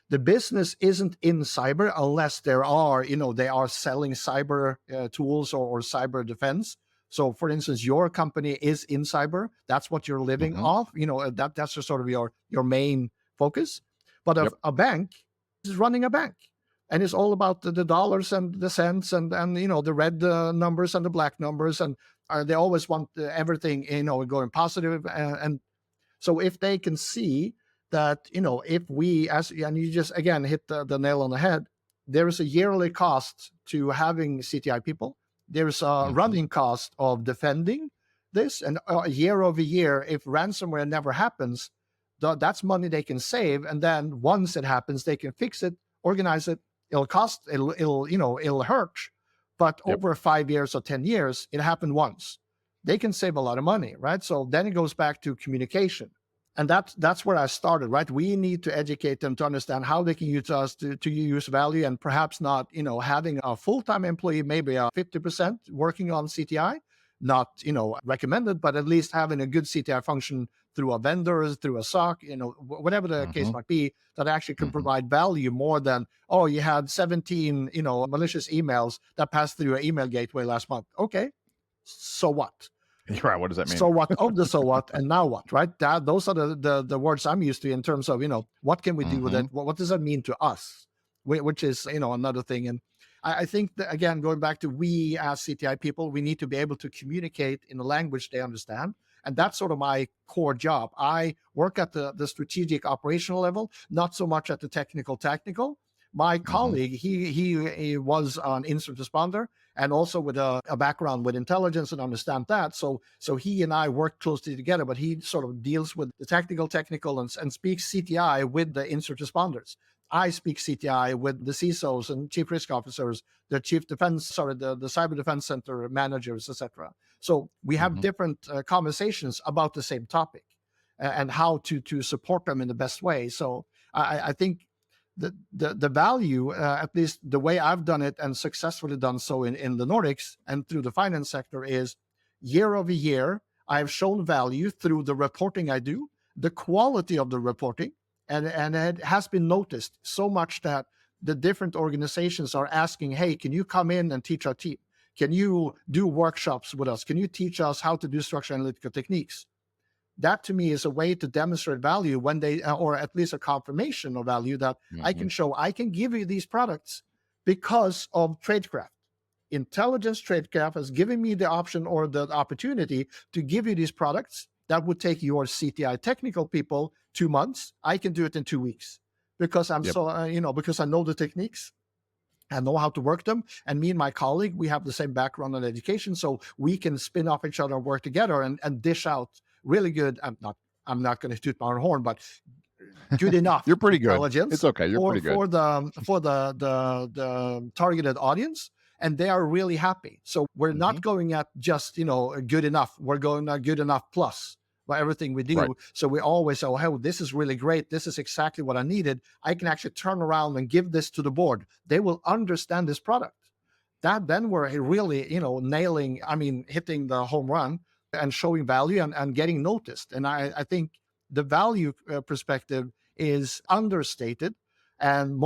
The business isn't in cyber unless they are selling cyber tools or cyber defense. So for instance, your company is in cyber. That's what you're living off. That's just sort of your main focus. But a bank is running a bank. And it's all about the dollars and the cents and the red numbers and the black numbers. And they always want everything, going positive. And so if they can see that, if we, and you just, again, hit the nail on the head, there is a yearly cost to having CTI people. There's a running cost of defending this. And year over year, if ransomware never happens, that's money they can save. And then once it happens, they can fix it, organize it. It'll cost, it'll hurt. But over 5 years or 10 years, it happened once. They can save a lot of money, right? So then it goes back to communication. And that's where I started, right? We need to educate them to understand how they can use us to use value, and perhaps not, having a full-time employee, maybe a 50% working on CTI, not, recommended, but at least having a good CTI function through a vendor, through a SOC, whatever the case might be, that actually can provide value more than, oh, you had 17, malicious emails that passed through your email gateway last month. Okay, so what? Right. What does that mean? So what of the so what and now what, right? Those are the words I'm used to in terms of, what can we do with it? What does that mean to us? Which is, another thing. And I think that, again, going back to, we as CTI people, we need to be able to communicate in a language they understand. And that's sort of my core job. I work at the strategic operational level, not so much at the technical. My colleague, he was an incident responder, and also with a background with intelligence and understand that. So he and I work closely together, but he sort of deals with the technical and speaks CTI with the incident responders. I speak CTI with the CISOs and chief risk officers, the the cyber defense center managers, etc. So we have different conversations about the same topic, and how to support them in the best way. So I think the value, at least the way I've done it and successfully done so in the Nordics and through the finance sector, is year over year, I've shown value through the reporting I do, the quality of the reporting, and it has been noticed so much that the different organizations are asking, hey, can you come in and teach our team? Can you do workshops with us? Can you teach us how to do structured analytical techniques? That to me is a way to demonstrate value when they, or at least a confirmation of value, that I can show, I can give you these products because of tradecraft. Intelligence tradecraft has given me the option or the opportunity to give you these products that would take your CTI technical people 2 months. I can do it in 2 weeks because I'm because I know the techniques. I know how to work them. And me and my colleague, we have the same background in education. So we can spin off each other and work together and dish out really good. I'm not going to toot my own horn, but good enough. You're pretty good. Intelligence. It's okay. You're pretty good for the targeted audience, and they are really happy. So we're not going at just good enough. We're going at good enough plus by everything we do. Right. So we always say, oh, hey, this is really great. This is exactly what I needed. I can actually turn around and give this to the board. They will understand this product. Then we're really hitting the home run and showing value and getting noticed. And I think the value perspective is understated. And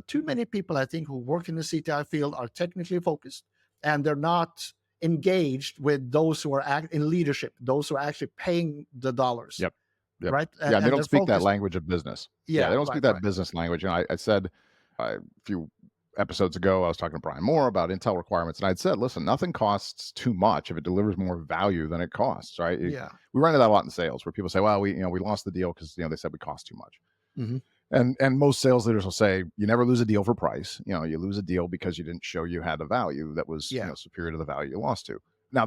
too many people, I think, who work in the CTI field are technically focused, and they're not engaged with those who are in leadership, those who are actually paying the dollars. Yep. Right. Yeah, and they don't speak that language of business. Yeah, they don't speak that business language. And I said a few episodes ago, I was talking to Brian Moore about Intel requirements, and I'd said, listen, nothing costs too much if it delivers more value than it costs, right? We run into that a lot in sales, where people say, well, we lost the deal because they said we cost too much. And most sales leaders will say, you never lose a deal for price. You lose a deal because you didn't show you had a value that was superior to the value you lost to. Now,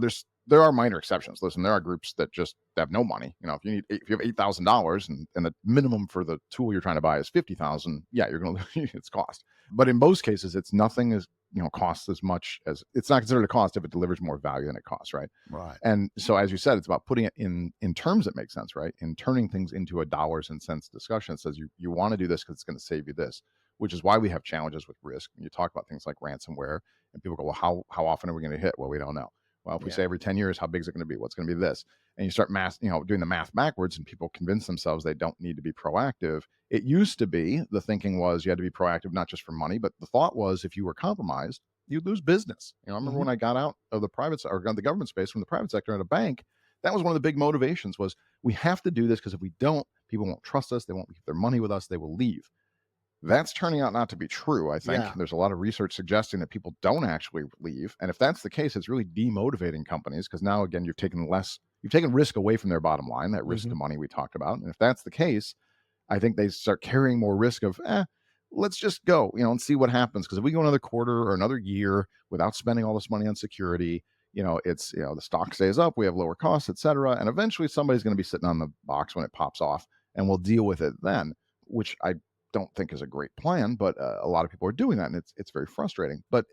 there are minor exceptions. Listen, there are groups that just have no money. If you have $8,000 and the minimum for the tool you're trying to buy is $50,000, you're going to lose its cost. But in most cases, it's nothing as costs as much as, it's not considered a cost if it delivers more value than it costs, right? Right. And so, as you said, it's about putting it in terms that make sense, right? And turning things into a dollars and cents discussion. It says you want to do this because it's going to save you this, which is why we have challenges with risk. When you talk about things like ransomware, and people go, well, how often are we going to hit? Well, we don't know. Well, if we say every 10 years, how big is it going to be? What's going to be this? And you start doing the math backwards, and people convince themselves they don't need to be proactive. It used to be, the thinking was you had to be proactive, not just for money, but the thought was if you were compromised, you'd lose business. I remember when I got out of the the government space from the private sector at a bank, that was one of the big motivations, was we have to do this because if we don't, people won't trust us. They won't leave their money with us. They will leave. That's turning out not to be true, I think. There's a lot of research suggesting that people don't actually leave. And if that's the case, it's really demotivating companies, because now, again, you've taken risk away from their bottom line, that risk to money we talked about. And if that's the case, I think they start carrying more risk of, let's just go, and see what happens. Because if we go another quarter or another year without spending all this money on security, it's, the stock stays up, we have lower costs, et cetera. And eventually somebody's going to be sitting on the box when it pops off, and we'll deal with it then, which I don't think is a great plan, but a lot of people are doing that, and it's very frustrating. But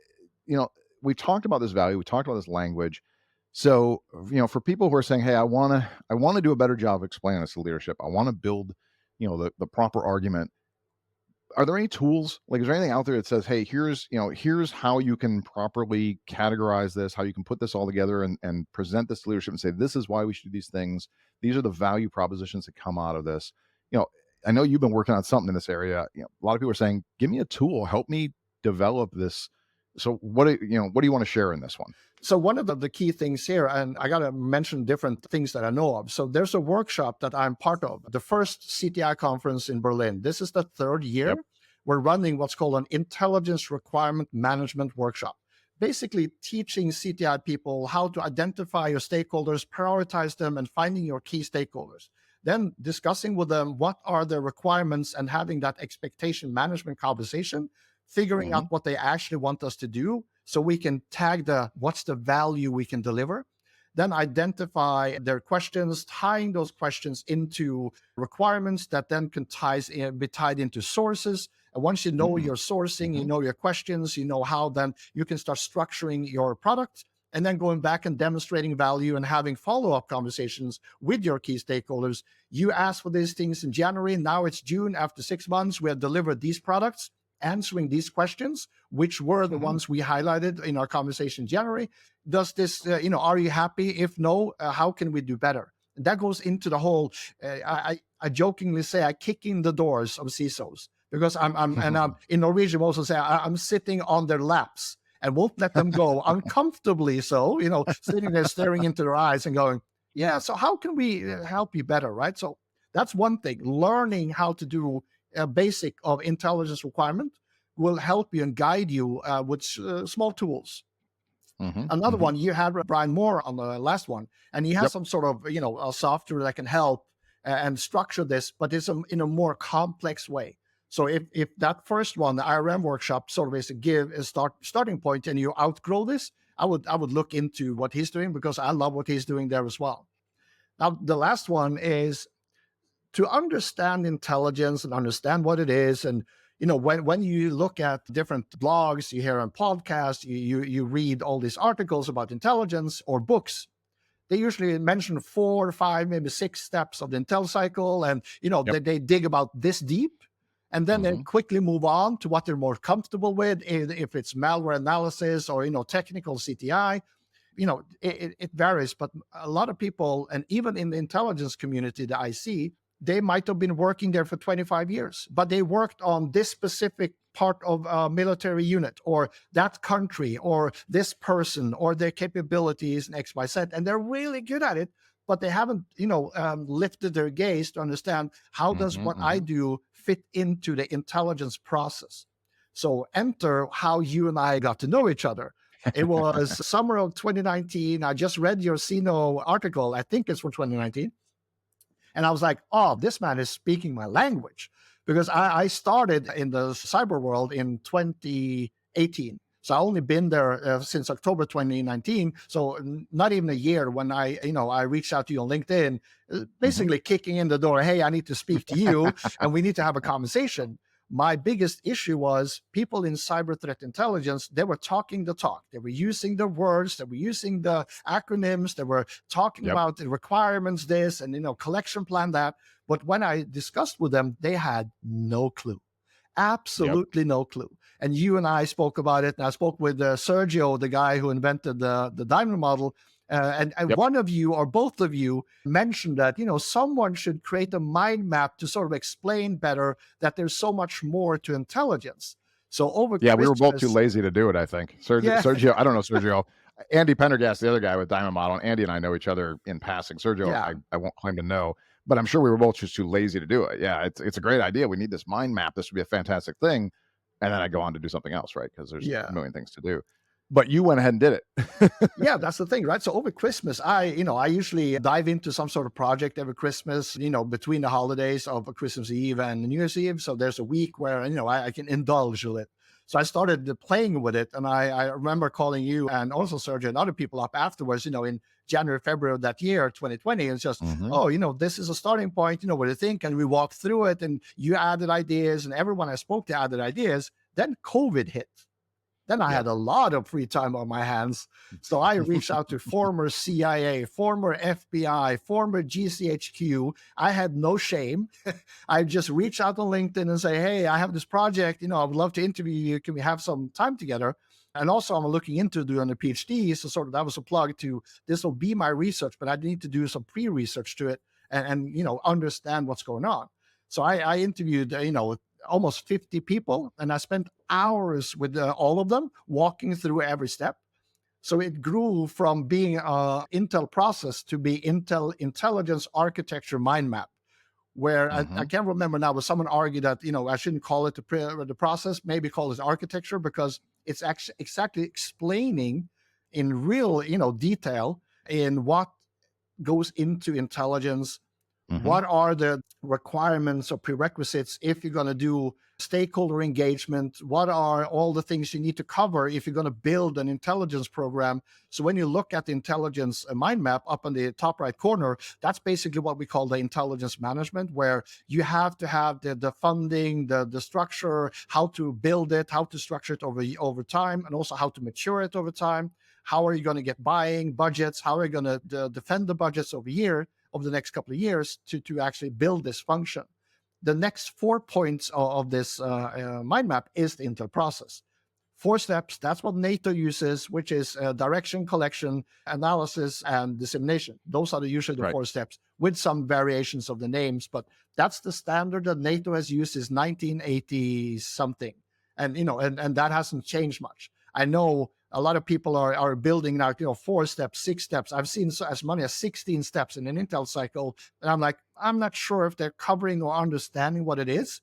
we've talked about this value, we talked about this language. So, for people who are saying, "Hey, I want to do a better job of explaining this to leadership. I want to build, the proper argument." Are there any tools? Like, is there anything out there that says, "Hey, here's how you can properly categorize this, how you can put this all together and present this to leadership and say, this is why we should do these things. These are the value propositions that come out of this." I know you've been working on something in this area. A lot of people are saying, "Give me a tool, help me develop this." So, what do you want to share in this one? So one of the key things here, and I got to mention different things that I know of. So there's a workshop that I'm part of, the first CTI conference in Berlin. This is the third year. Yep. We're running what's called an intelligence requirement management workshop, basically teaching CTI people how to identify your stakeholders, prioritize them, and finding your key stakeholders. Then discussing with them what are the requirements and having that expectation management conversation, figuring out what they actually want us to do so we can tag what's the value we can deliver. Then identify their questions, tying those questions into requirements that then can be tied into sources. And once you know your sourcing, you know your questions, you know how then you can start structuring your product, and then going back and demonstrating value and having follow-up conversations with your key stakeholders. You asked for these things in January. Now it's June. After 6 months, we have delivered these products, answering these questions, which were the ones we highlighted in our conversation in January. Does this, are you happy? If no, how can we do better? And that goes into the whole, I jokingly say, I kick in the doors of CISOs, because I'm in Norwegian, we also say I'm sitting on their laps and won't let them go uncomfortably. So, sitting there staring into their eyes and going, yeah, so how can we help you better, right? So that's one thing. Learning how to do a basic of intelligence requirement will help you and guide you with small tools. Another one, you had Brian Moore on the last one, and he has some sort of, a software that can help and structure this, but it's in a more complex way. So if that first one, the IRM workshop, sort of is a starting point, and you outgrow this, I would look into what he's doing, because I love what he's doing there as well. Now, the last one is to understand intelligence and understand what it is. And, when you look at different blogs, you hear on podcasts, you read all these articles about intelligence or books, they usually mention 4 or 5, maybe 6 steps of the intel cycle. And, they dig about this deep. And then they quickly move on to what they're more comfortable with, if it's malware analysis or, technical CTI. It varies, but a lot of people, and even in the intelligence community that I see, they might have been working there for 25 years, but they worked on this specific part of a military unit, or that country, or this person, or their capabilities and X, Y, Z, and they're really good at it, but they haven't, lifted their gaze to understand how does what I do fit into the intelligence process. So enter how you and I got to know each other. It was summer of 2019. I just read your CINO article. I think it's from 2019. And I was like, oh, this man is speaking my language, because I started in the cyber world in 2018. So I only been there since October 2019. So not even a year when I reached out to you on LinkedIn, basically kicking in the door. Hey, I need to speak to you and we need to have a conversation. My biggest issue was people in cyber threat intelligence, they were talking the talk. They were using the words, they were using the acronyms, they were talking about the requirements, this, and, collection plan, that. But when I discussed with them, they had no clue. Absolutely no clue. And you and I spoke about it, and I spoke with Sergio, the guy who invented the diamond model. And one of you or both of you mentioned that, someone should create a mind map to sort of explain better that there's so much more to intelligence. So over Christmas, we were both too lazy to do it, I think. Sergio, I don't know Sergio. Andy Pendergast, the other guy with Diamond Model, and Andy and I know each other in passing. Sergio, I won't claim to know, but I'm sure we were both just too lazy to do it. Yeah, it's a great idea. We need this mind map. This would be a fantastic thing. And then I go on to do something else, right? Because there's a million things to do. But you went ahead and did it. Yeah, that's the thing, right? So over Christmas, I usually dive into some sort of project every Christmas, between the holidays of Christmas Eve and New Year's Eve. So there's a week where, I can indulge with it. So I started playing with it. And I remember calling you and also Sergio and other people up afterwards, in January, February of that year, 2020. It's just, this is a starting point, what do you think? And we walked through it, and you added ideas, and everyone I spoke to added ideas. Then COVID hit. Then I Yep. had a lot of free time on my hands. So I reached out to former CIA, former FBI, former GCHQ. I had no shame. I just reached out on LinkedIn and say, hey, I have this project. I would love to interview you. Can we have some time together? And also, I'm looking into doing a PhD. So sort of that was a plug to this will be my research, but I need to do some pre-research to it and understand what's going on. So I interviewed, almost 50 people, and I spent hours with all of them walking through every step. So it grew from being a Intel process to be Intel Intelligence Architecture Mind Map, where I can't remember now, but someone argued that, I shouldn't call it the process, maybe call it architecture, because it's actually exactly explaining in real, detail in what goes into intelligence. What are the requirements or prerequisites if you're going to do stakeholder engagement? What are all the things you need to cover if you're going to build an intelligence program? So when you look at the intelligence mind map up in the top right corner, that's basically what we call the intelligence management, where you have to have the funding, the structure, how to build it, how to structure it over time, and also how to mature it over time. How are you going to get buying budgets? How are you going to defend the budgets over the next couple of years to actually build this function? The next 4 points of this mind map is the Intel process. 4 steps, that's what NATO uses, which is direction, collection, analysis, and dissemination. Those are usually the 4 steps with some variations of the names, but that's the standard that NATO has used since 1980 something. And, and that hasn't changed much. I know a lot of people are building now, 4 steps, 6 steps. I've seen as many as 16 steps in an Intel cycle. And I'm like, I'm not sure if they're covering or understanding what it is.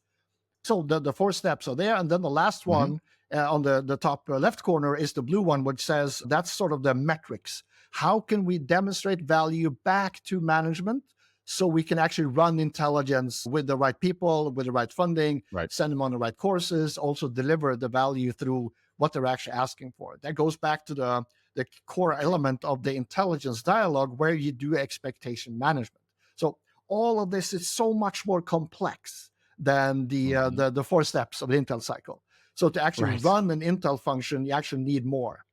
So the 4 steps are there. And then the last one on the top left corner is the blue one, which says that's sort of the metrics. How can we demonstrate value back to management so we can actually run intelligence with the right people, with the right funding, send them on the right courses, also deliver the value through what they're actually asking for. That goes back to the core element of the intelligence dialogue, where you do expectation management. So all of this is so much more complex than the 4 steps of the Intel cycle. So to actually run an Intel function, you actually need more.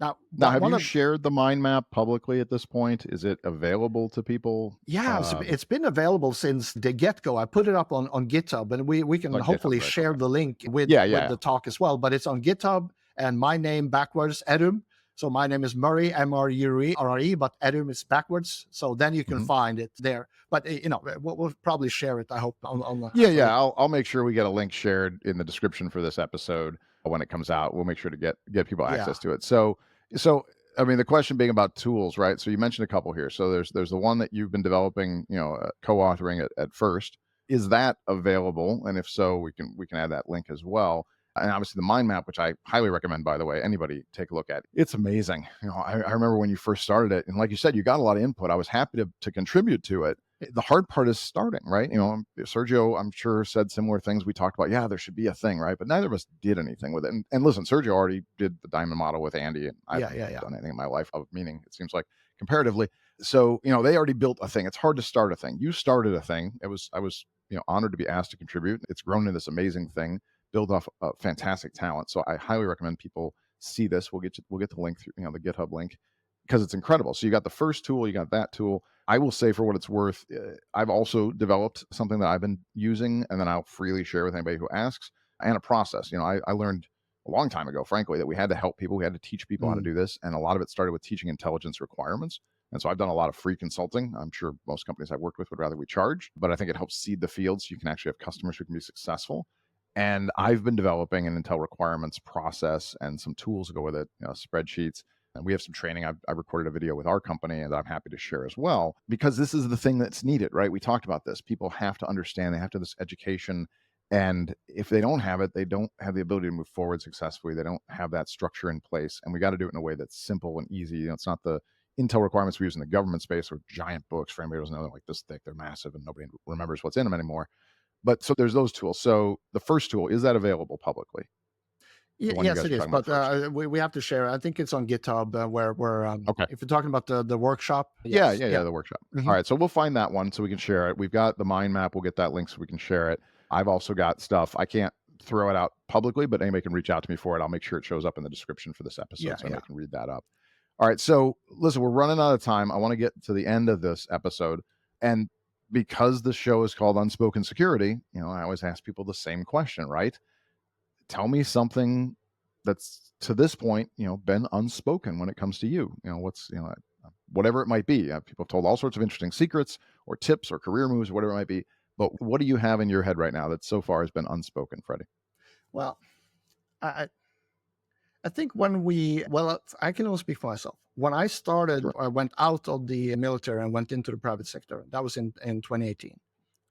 Now have you shared the mind map publicly at this point? Is it available to people? Yeah, it's been available since the get-go. I put it up on GitHub, and we can hopefully share the link with the talk as well. But it's on GitHub, and my name backwards, Edum. So my name is Murre, M-R-U-R-E, but Edum is backwards. So then you can find it there. But we'll probably share it, I hope. I'll make sure we get a link shared in the description for this episode when it comes out. We'll make sure to get people access to it. So I mean, the question being about tools, right? So you mentioned a couple here. So there's the one that you've been developing, co-authoring at first. Is that available? And if so, we can add that link as well. And obviously the mind map, which I highly recommend, by the way, anybody take a look at. It's amazing. I remember when you first started it, and like you said, you got a lot of input. I was happy to contribute to it. The hard part is starting, right? Sergio, I'm sure, said similar things. We talked about, there should be a thing, right? But neither of us did anything with it. And listen, Sergio already did the diamond model with Andy, and I haven't done anything in my life of meaning, it seems like, comparatively. So, they already built a thing. It's hard to start a thing. You started a thing. I was honored to be asked to contribute. It's grown into this amazing thing, build off fantastic talent. So I highly recommend people see this. We'll get the link through, the GitHub link, because it's incredible. So you got the first tool, you got that tool. I will say, for what it's worth, I've also developed something that I've been using, and then I'll freely share with anybody who asks, and a process. I learned a long time ago, frankly, that we had to help people. We had to teach people how to do this. And a lot of it started with teaching intelligence requirements. And so I've done a lot of free consulting. I'm sure most companies I've worked with would rather we charge, but I think it helps seed the field so you can actually have customers who can be successful. And I've been developing an Intel requirements process and some tools to go with it, spreadsheets. And we have some training. I've recorded a video with our company that I'm happy to share as well, because this is the thing that's needed, right? We talked about this. People have to understand, they have to have this education. And if they don't have it, they don't have the ability to move forward successfully. They don't have that structure in place. And we got to do it in a way that's simple and easy. It's not the Intel requirements we use in the government space, or giant books. For anybody who doesn't know, they're like this thick, they're massive, and nobody remembers what's in them anymore. But so there's those tools. So the first tool, is that available publicly? Yes, it is. But we have to share. I think it's on GitHub where if you're talking about the workshop. Yes. Yeah, the workshop. All right. So we'll find that one so we can share it. We've got the mind map. We'll get that link so we can share it. I've also got stuff. I can't throw it out publicly, but anybody can reach out to me for it. I'll make sure it shows up in the description for this episode Yeah, so anybody can read that up. All right. So listen, we're running out of time. I want to get to the end of this episode. And because the show is called Unspoken Security, I always ask people the same question, right? Tell me something that's to this point, been unspoken when it comes to you. Whatever it might be. People have told all sorts of interesting secrets or tips or career moves, or whatever it might be. But what do you have in your head right now that so far has been unspoken, Freddy? Well, I think I can only speak for myself. When I started, Sure. I went out of the military and went into the private sector. That was in 2018.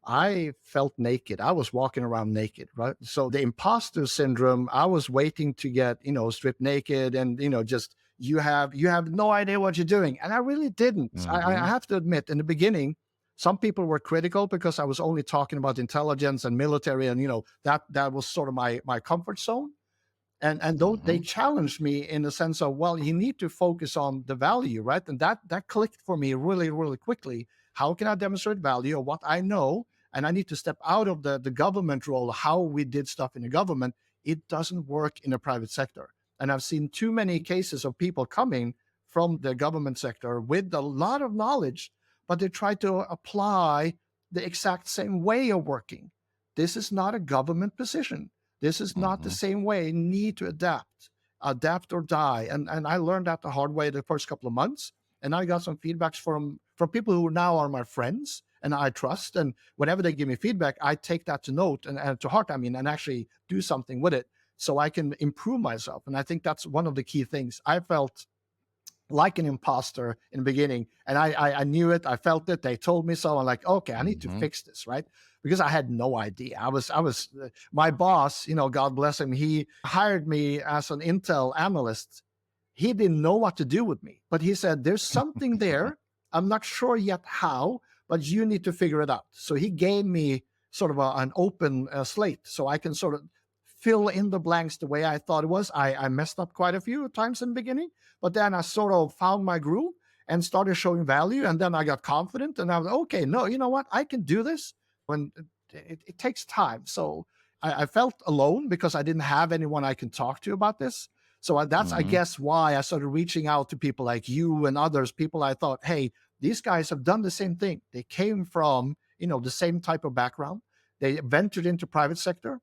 I felt naked. I was walking around naked, right? So the imposter syndrome, I was waiting to get, stripped naked and, just you have no idea what you're doing. And I really didn't. I have to admit, in the beginning, some people were critical because I was only talking about intelligence and military, and that was sort of my comfort zone. And though they challenged me in the sense of, well, you need to focus on the value, right? And that clicked for me really, really quickly. How can I demonstrate value of what I know? And I need to step out of the government role, how we did stuff in the government. It doesn't work in the private sector. And I've seen too many cases of people coming from the government sector with a lot of knowledge, but they try to apply the exact same way of working. This is not a government position. This is not the same way. You need to adapt or die. And I learned that the hard way the first couple of months. And I got some feedbacks from people who now are my friends and I trust. And whenever they give me feedback, I take that to note and to heart, and actually do something with it so I can improve myself. And I think that's one of the key things. I felt like an imposter in the beginning, and I knew it. I felt it. They told me so. I'm like, okay, I need to fix this, right? Because I had no idea. I was my boss, God bless him. He hired me as an intel analyst. He didn't know what to do with me, but he said, there's something there. I'm not sure yet how, but you need to figure it out. So he gave me sort of an open slate so I can sort of fill in the blanks the way I thought it was. I messed up quite a few times in the beginning, but then I sort of found my groove and started showing value. And then I got confident and I was, okay, no, you know what? I can do this. When it takes time. So I felt alone because I didn't have anyone I can talk to about this. So that's, I guess, why I started reaching out to people like you and others, people I thought, hey, these guys have done the same thing. They came from, the same type of background. They ventured into private sector.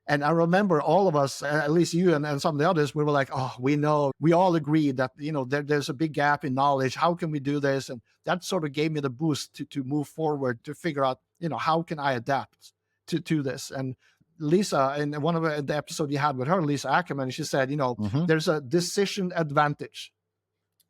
And I remember all of us, at least you and some of the others, we were like, oh, we know, we all agreed that, there's a big gap in knowledge. How can we do this? And that sort of gave me the boost to move forward, to figure out, how can I adapt to this? And Lisa, in one of the episodes you had with her, Lisa Ackerman, she said, there's a decision advantage.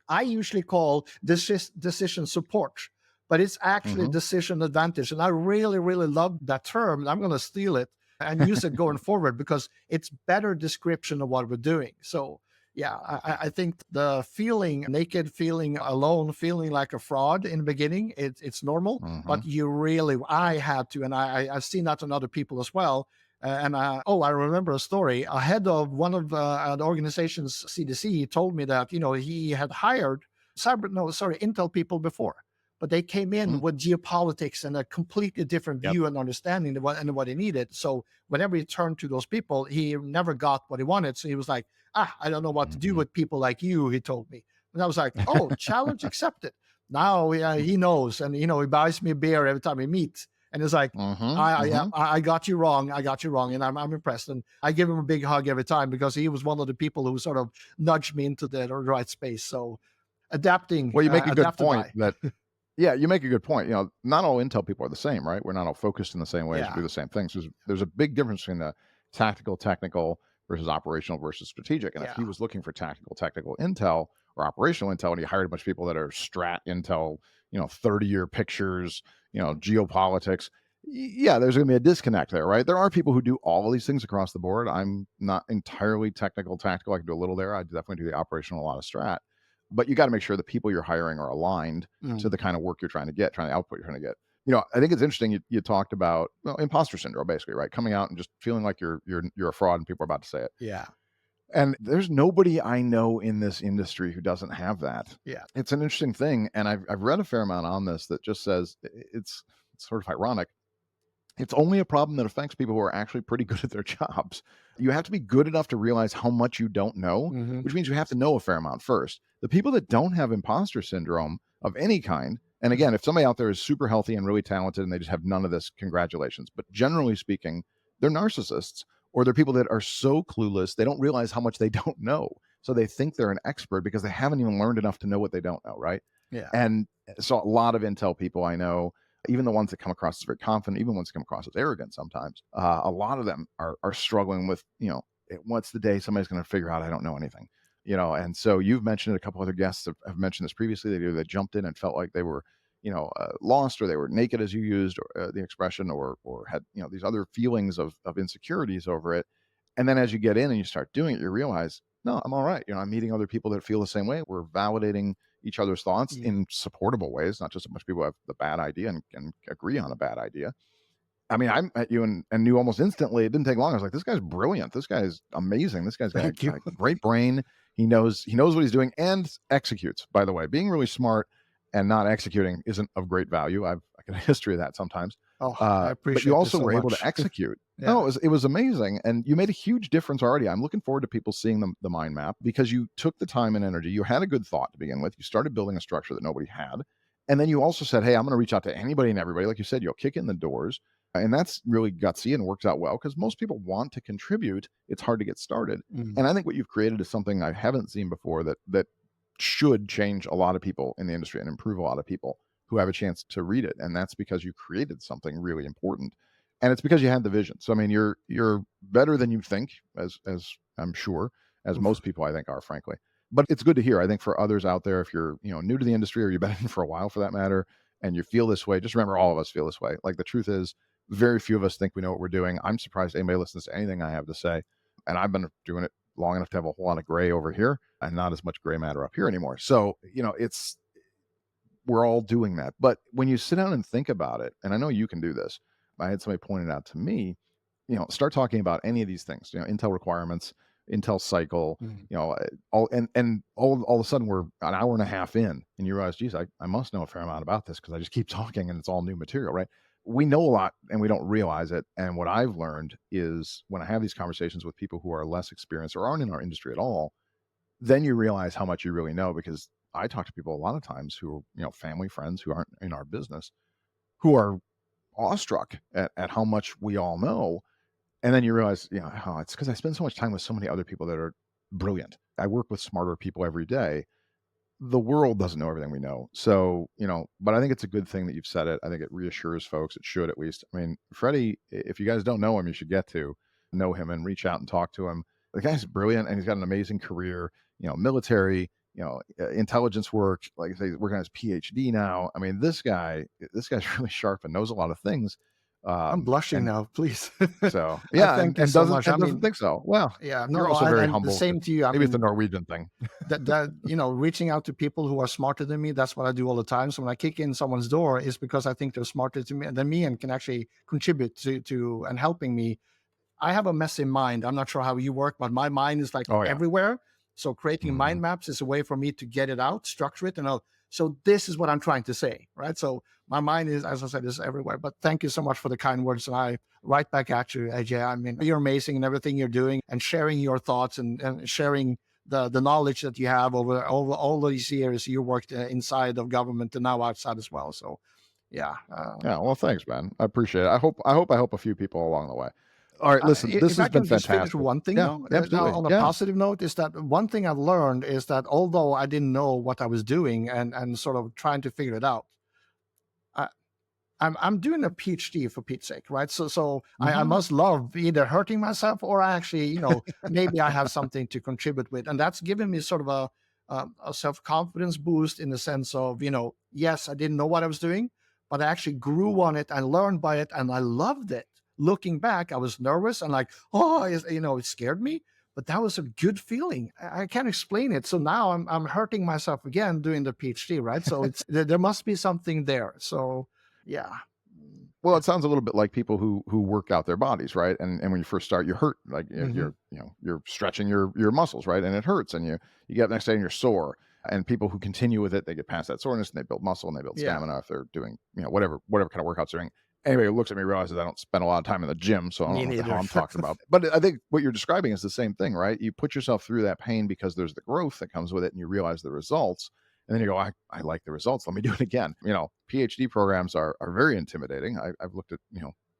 I usually call decision support, but it's actually decision advantage. And I really, really love that term. I'm going to steal it and use it going forward because it's better description of what we're doing. So yeah, I think the feeling naked, feeling alone, feeling like a fraud in the beginning, it's normal, but I had to, and I've seen that in other people as well. I remember a story. A head of one of the organization's CDC told me that, he had hired intel people before, but they came in with geopolitics and a completely different view and understanding of what he needed. So whenever he turned to those people, he never got what he wanted. So he was like, I don't know what to do with people like you, he told me. And I was like, oh, challenge accepted. Now he knows, and he buys me a beer every time we meet. And it's like, I got you wrong. I got you wrong. And I'm impressed. And I give him a big hug every time because he was one of the people who sort of nudged me into the right space. So adapting. Well, you make a good point that, you make a good point. Not all intel people are the same, right? We're not all focused in the same ways or do the same things. There's a big difference between the tactical, technical versus operational versus strategic. And if he was looking for tactical, technical intel or operational intel, and he hired a bunch of people that are strat intel, 30-year pictures, geopolitics, there's going to be a disconnect there, right? There are people who do all of these things across the board. I'm not entirely technical, tactical. I can do a little there. I definitely do the operational, a lot of strat. But you got to make sure the people you're hiring are aligned to the kind of work you're trying to get, trying to output you're trying to get. I think it's interesting. You talked about imposter syndrome, basically, right? Coming out and just feeling like you're a fraud and people are about to say it. Yeah. And there's nobody I know in this industry who doesn't have that. Yeah. It's an interesting thing. And I've read a fair amount on this that just says it's sort of ironic. It's only a problem that affects people who are actually pretty good at their jobs. You have to be good enough to realize how much you don't know, Hmm. which means you have to know a fair amount first. The people that don't have imposter syndrome of any kind, and again, if somebody out there is super healthy and really talented and they just have none of this, congratulations. But generally speaking, they're narcissists, or they're people that are so clueless, they don't realize how much they don't know. So they think they're an expert because they haven't even learned enough to know what they don't know, right? Yeah. And so a lot of intel people I know, even the ones that come across as very confident, even ones that come across as arrogant sometimes, a lot of them are struggling with, what's the day somebody's going to figure out I don't know anything, and so you've mentioned it, a couple other guests have mentioned this previously. They jumped in and felt like they were, lost, or they were naked, as you used, or, the expression, or had, these other feelings of insecurities over it. And then as you get in and you start doing it, you realize, no, I'm all right. I'm meeting other people that feel the same way. We're validating each other's thoughts Yeah. in supportable ways, not just a bunch of people who have the bad idea and can agree on a bad idea. I mean, I met you and knew almost instantly. It didn't take long. I was like, this guy's brilliant. This guy's amazing. This guy's got Thank you. a great brain. He knows what he's doing and executes, by the way. Being really smart and not executing isn't of great value. I got a history of that sometimes. Oh, I But you appreciate this also so were able much. to execute. Yeah. No, it was amazing. And you made a huge difference already. I'm looking forward to people seeing the mind map, because you took the time and energy. You had a good thought to begin with. You started building a structure that nobody had. And then you also said, hey, I'm going to reach out to anybody and everybody. Like you said, you'll kick in the doors. And that's really gutsy and works out well, because most people want to contribute. It's hard to get started. Mm. And I think what you've created is something I haven't seen before that should change a lot of people in the industry and improve a lot of people who have a chance to read it. And that's because you created something really important. And it's because you had the vision. So I mean, you're better than you think, as I'm sure, as Oof. most people I think are, frankly. But it's good to hear. I think for others out there, if you're new to the industry, or you've been in for a while for that matter, and you feel this way, just remember, all of us feel this way. Like, the truth is, very few of us think we know what we're doing. I'm surprised anybody listens to anything I have to say. And I've been doing it long enough to have a whole lot of gray over here and not as much gray matter up here anymore. So, we're all doing that. But when you sit down and think about it, and I know you can do this, I had somebody pointed out to me, start talking about any of these things, Intel requirements, Intel cycle, Mm. all of a sudden we're an hour and a half in, and you realize, geez, I must know a fair amount about this, because I just keep talking and it's all new material, right? We know a lot and we don't realize it. And what I've learned is, when I have these conversations with people who are less experienced or aren't in our industry at all, then you realize how much you really know. Because I talk to people a lot of times who are, family, friends who aren't in our business, who are awestruck at how much we all know. And then you realize, oh, it's because I spend so much time with so many other people that are brilliant. I work with smarter people every day. The world doesn't know everything we know. So, but I think it's a good thing that you've said it. I think it reassures folks. It should, at least. I mean, Freddy, if you guys don't know him, you should get to know him and reach out and talk to him. The guy's brilliant, and he's got an amazing career, military, intelligence work. Like I say, he's working on his PhD now. I mean, this guy's really sharp and knows a lot of things. I'm blushing And now, please. so, I yeah, thank you and so doesn't much. and I doesn't mean, think so. Well, yeah, you're no, also very and humble. the same to you. I Maybe it's the mean, Norwegian thing. that reaching out to people who are smarter than me, that's what I do all the time. So when I kick in someone's door, is because I think they're smarter than me and can actually contribute to and helping me. I have a messy mind. I'm not sure how you work, but my mind is like Oh yeah. everywhere. So creating mind Mhm. maps is a way for me to get it out, structure it, and so this is what I'm trying to say, right? So my mind is, as I said, is everywhere. But thank you so much for the kind words, and I right back at you, AJ. I mean, you're amazing in everything you're doing, and sharing your thoughts, and sharing the knowledge that you have over all these years you worked inside of government and now outside as well. So yeah. Yeah. Well, thanks, man. I appreciate it. I help a few people along the way. All right. Listen, this If I has been can just finish fantastic. one thing, Yeah. though, Absolutely. on a Yeah. positive note, is that one thing I've learned is that although I didn't know what I was doing, and sort of trying to figure it out, I, I'm doing a PhD, for Pete's sake, right? So I Mhm. must love either hurting myself, or I actually, maybe I have something to contribute with, and that's given me sort of a self confidence boost, in the sense of, yes, I didn't know what I was doing, but I actually grew on it and learned by it, and I loved it. Looking back, I was nervous and like, oh, it scared me, but that was a good feeling. I can't explain it. So now I'm hurting myself again doing the PhD, right? So there must be something there. So yeah. Well, it sounds a little bit like people who work out their bodies, right? And when you first start, you hurt, like Mhm. you're stretching your muscles, right? And it hurts, and you get up next day and you're sore. And people who continue with it, they get past that soreness and they build muscle and they build Yeah. stamina if they're doing whatever kind of workouts they're doing. anybody who looks at me realizes I don't spend a lot of time in the gym, so I Me don't know what the hell neither. I'm talking about. But I think what you're describing is the same thing, right? You put yourself through that pain because there's the growth that comes with it, and you realize the results. And then you go, I like the results. Let me do it again. PhD programs are very intimidating. I've looked at,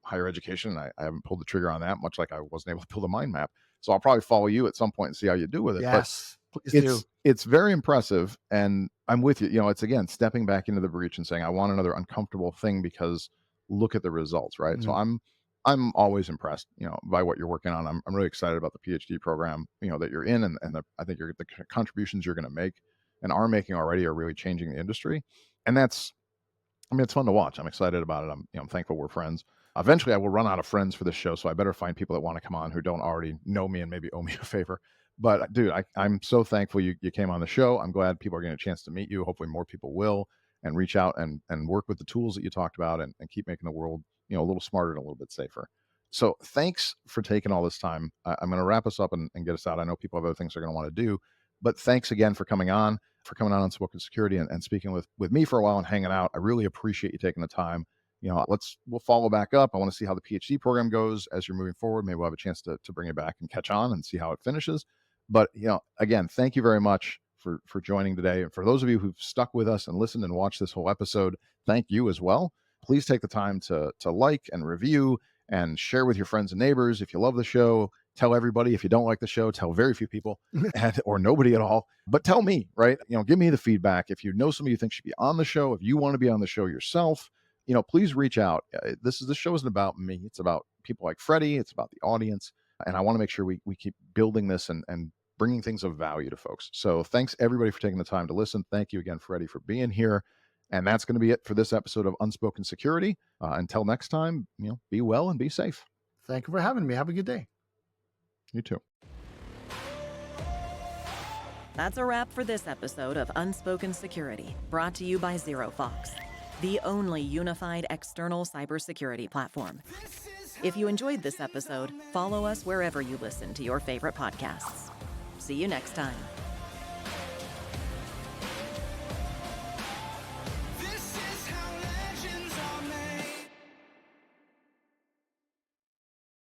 higher education. I haven't pulled the trigger on that, much like I wasn't able to build a mind map. So I'll probably follow you at some point and see how you do with it. Yes, please But do. it's very impressive. And I'm with you. It's, again, stepping back into the breach and saying, I want another uncomfortable thing because look at the results, right? So I'm always impressed, by what you're working on. I'm really excited about the PhD program, that you're in, and I think the contributions you're going to make and are making already are really changing the industry. And it's fun to watch. I'm excited about it. I'm thankful we're friends. Eventually I will run out of friends for this show, so I better find people that want to come on who don't already know me and maybe owe me a favor. But dude, I'm so thankful you came on the show. I'm glad people are getting a chance to meet you. Hopefully more people will, and reach out and work with the tools that you talked about, and keep making the world, a little smarter and a little bit safer. So thanks for taking all this time. I'm going to wrap us up and get us out. I know people have other things they're going to want to do, but thanks again for coming on Unspoken Security and speaking with me for a while and hanging out. I really appreciate you taking the time. We'll follow back up. I want to see how the PhD program goes as you're moving forward. Maybe we'll have a chance to bring it back and catch on and see how it finishes. But, again, thank you very much for joining today. And for those of you who've stuck with us and listened and watched this whole episode, thank you as well. Please take the time to like and review and share with your friends and neighbors. If you love the show, tell everybody. If you don't like the show, tell very few people or nobody at all. But tell me, right? Give me the feedback. If you know somebody you think should be on the show, if you want to be on the show yourself, please reach out. This show isn't about me. It's about people like Freddy. It's about the audience. And I want to make sure we keep building this and bringing things of value to folks. So thanks everybody for taking the time to listen. Thank you again, Freddy, for being here. And that's going to be it for this episode of Unspoken Security. Until next time, be well and be safe. Thank you for having me. Have a good day. You too. That's a wrap for this episode of Unspoken Security, brought to you by ZeroFox, the only unified external cybersecurity platform. If you enjoyed this episode, follow us wherever you listen to your favorite podcasts. See you next time.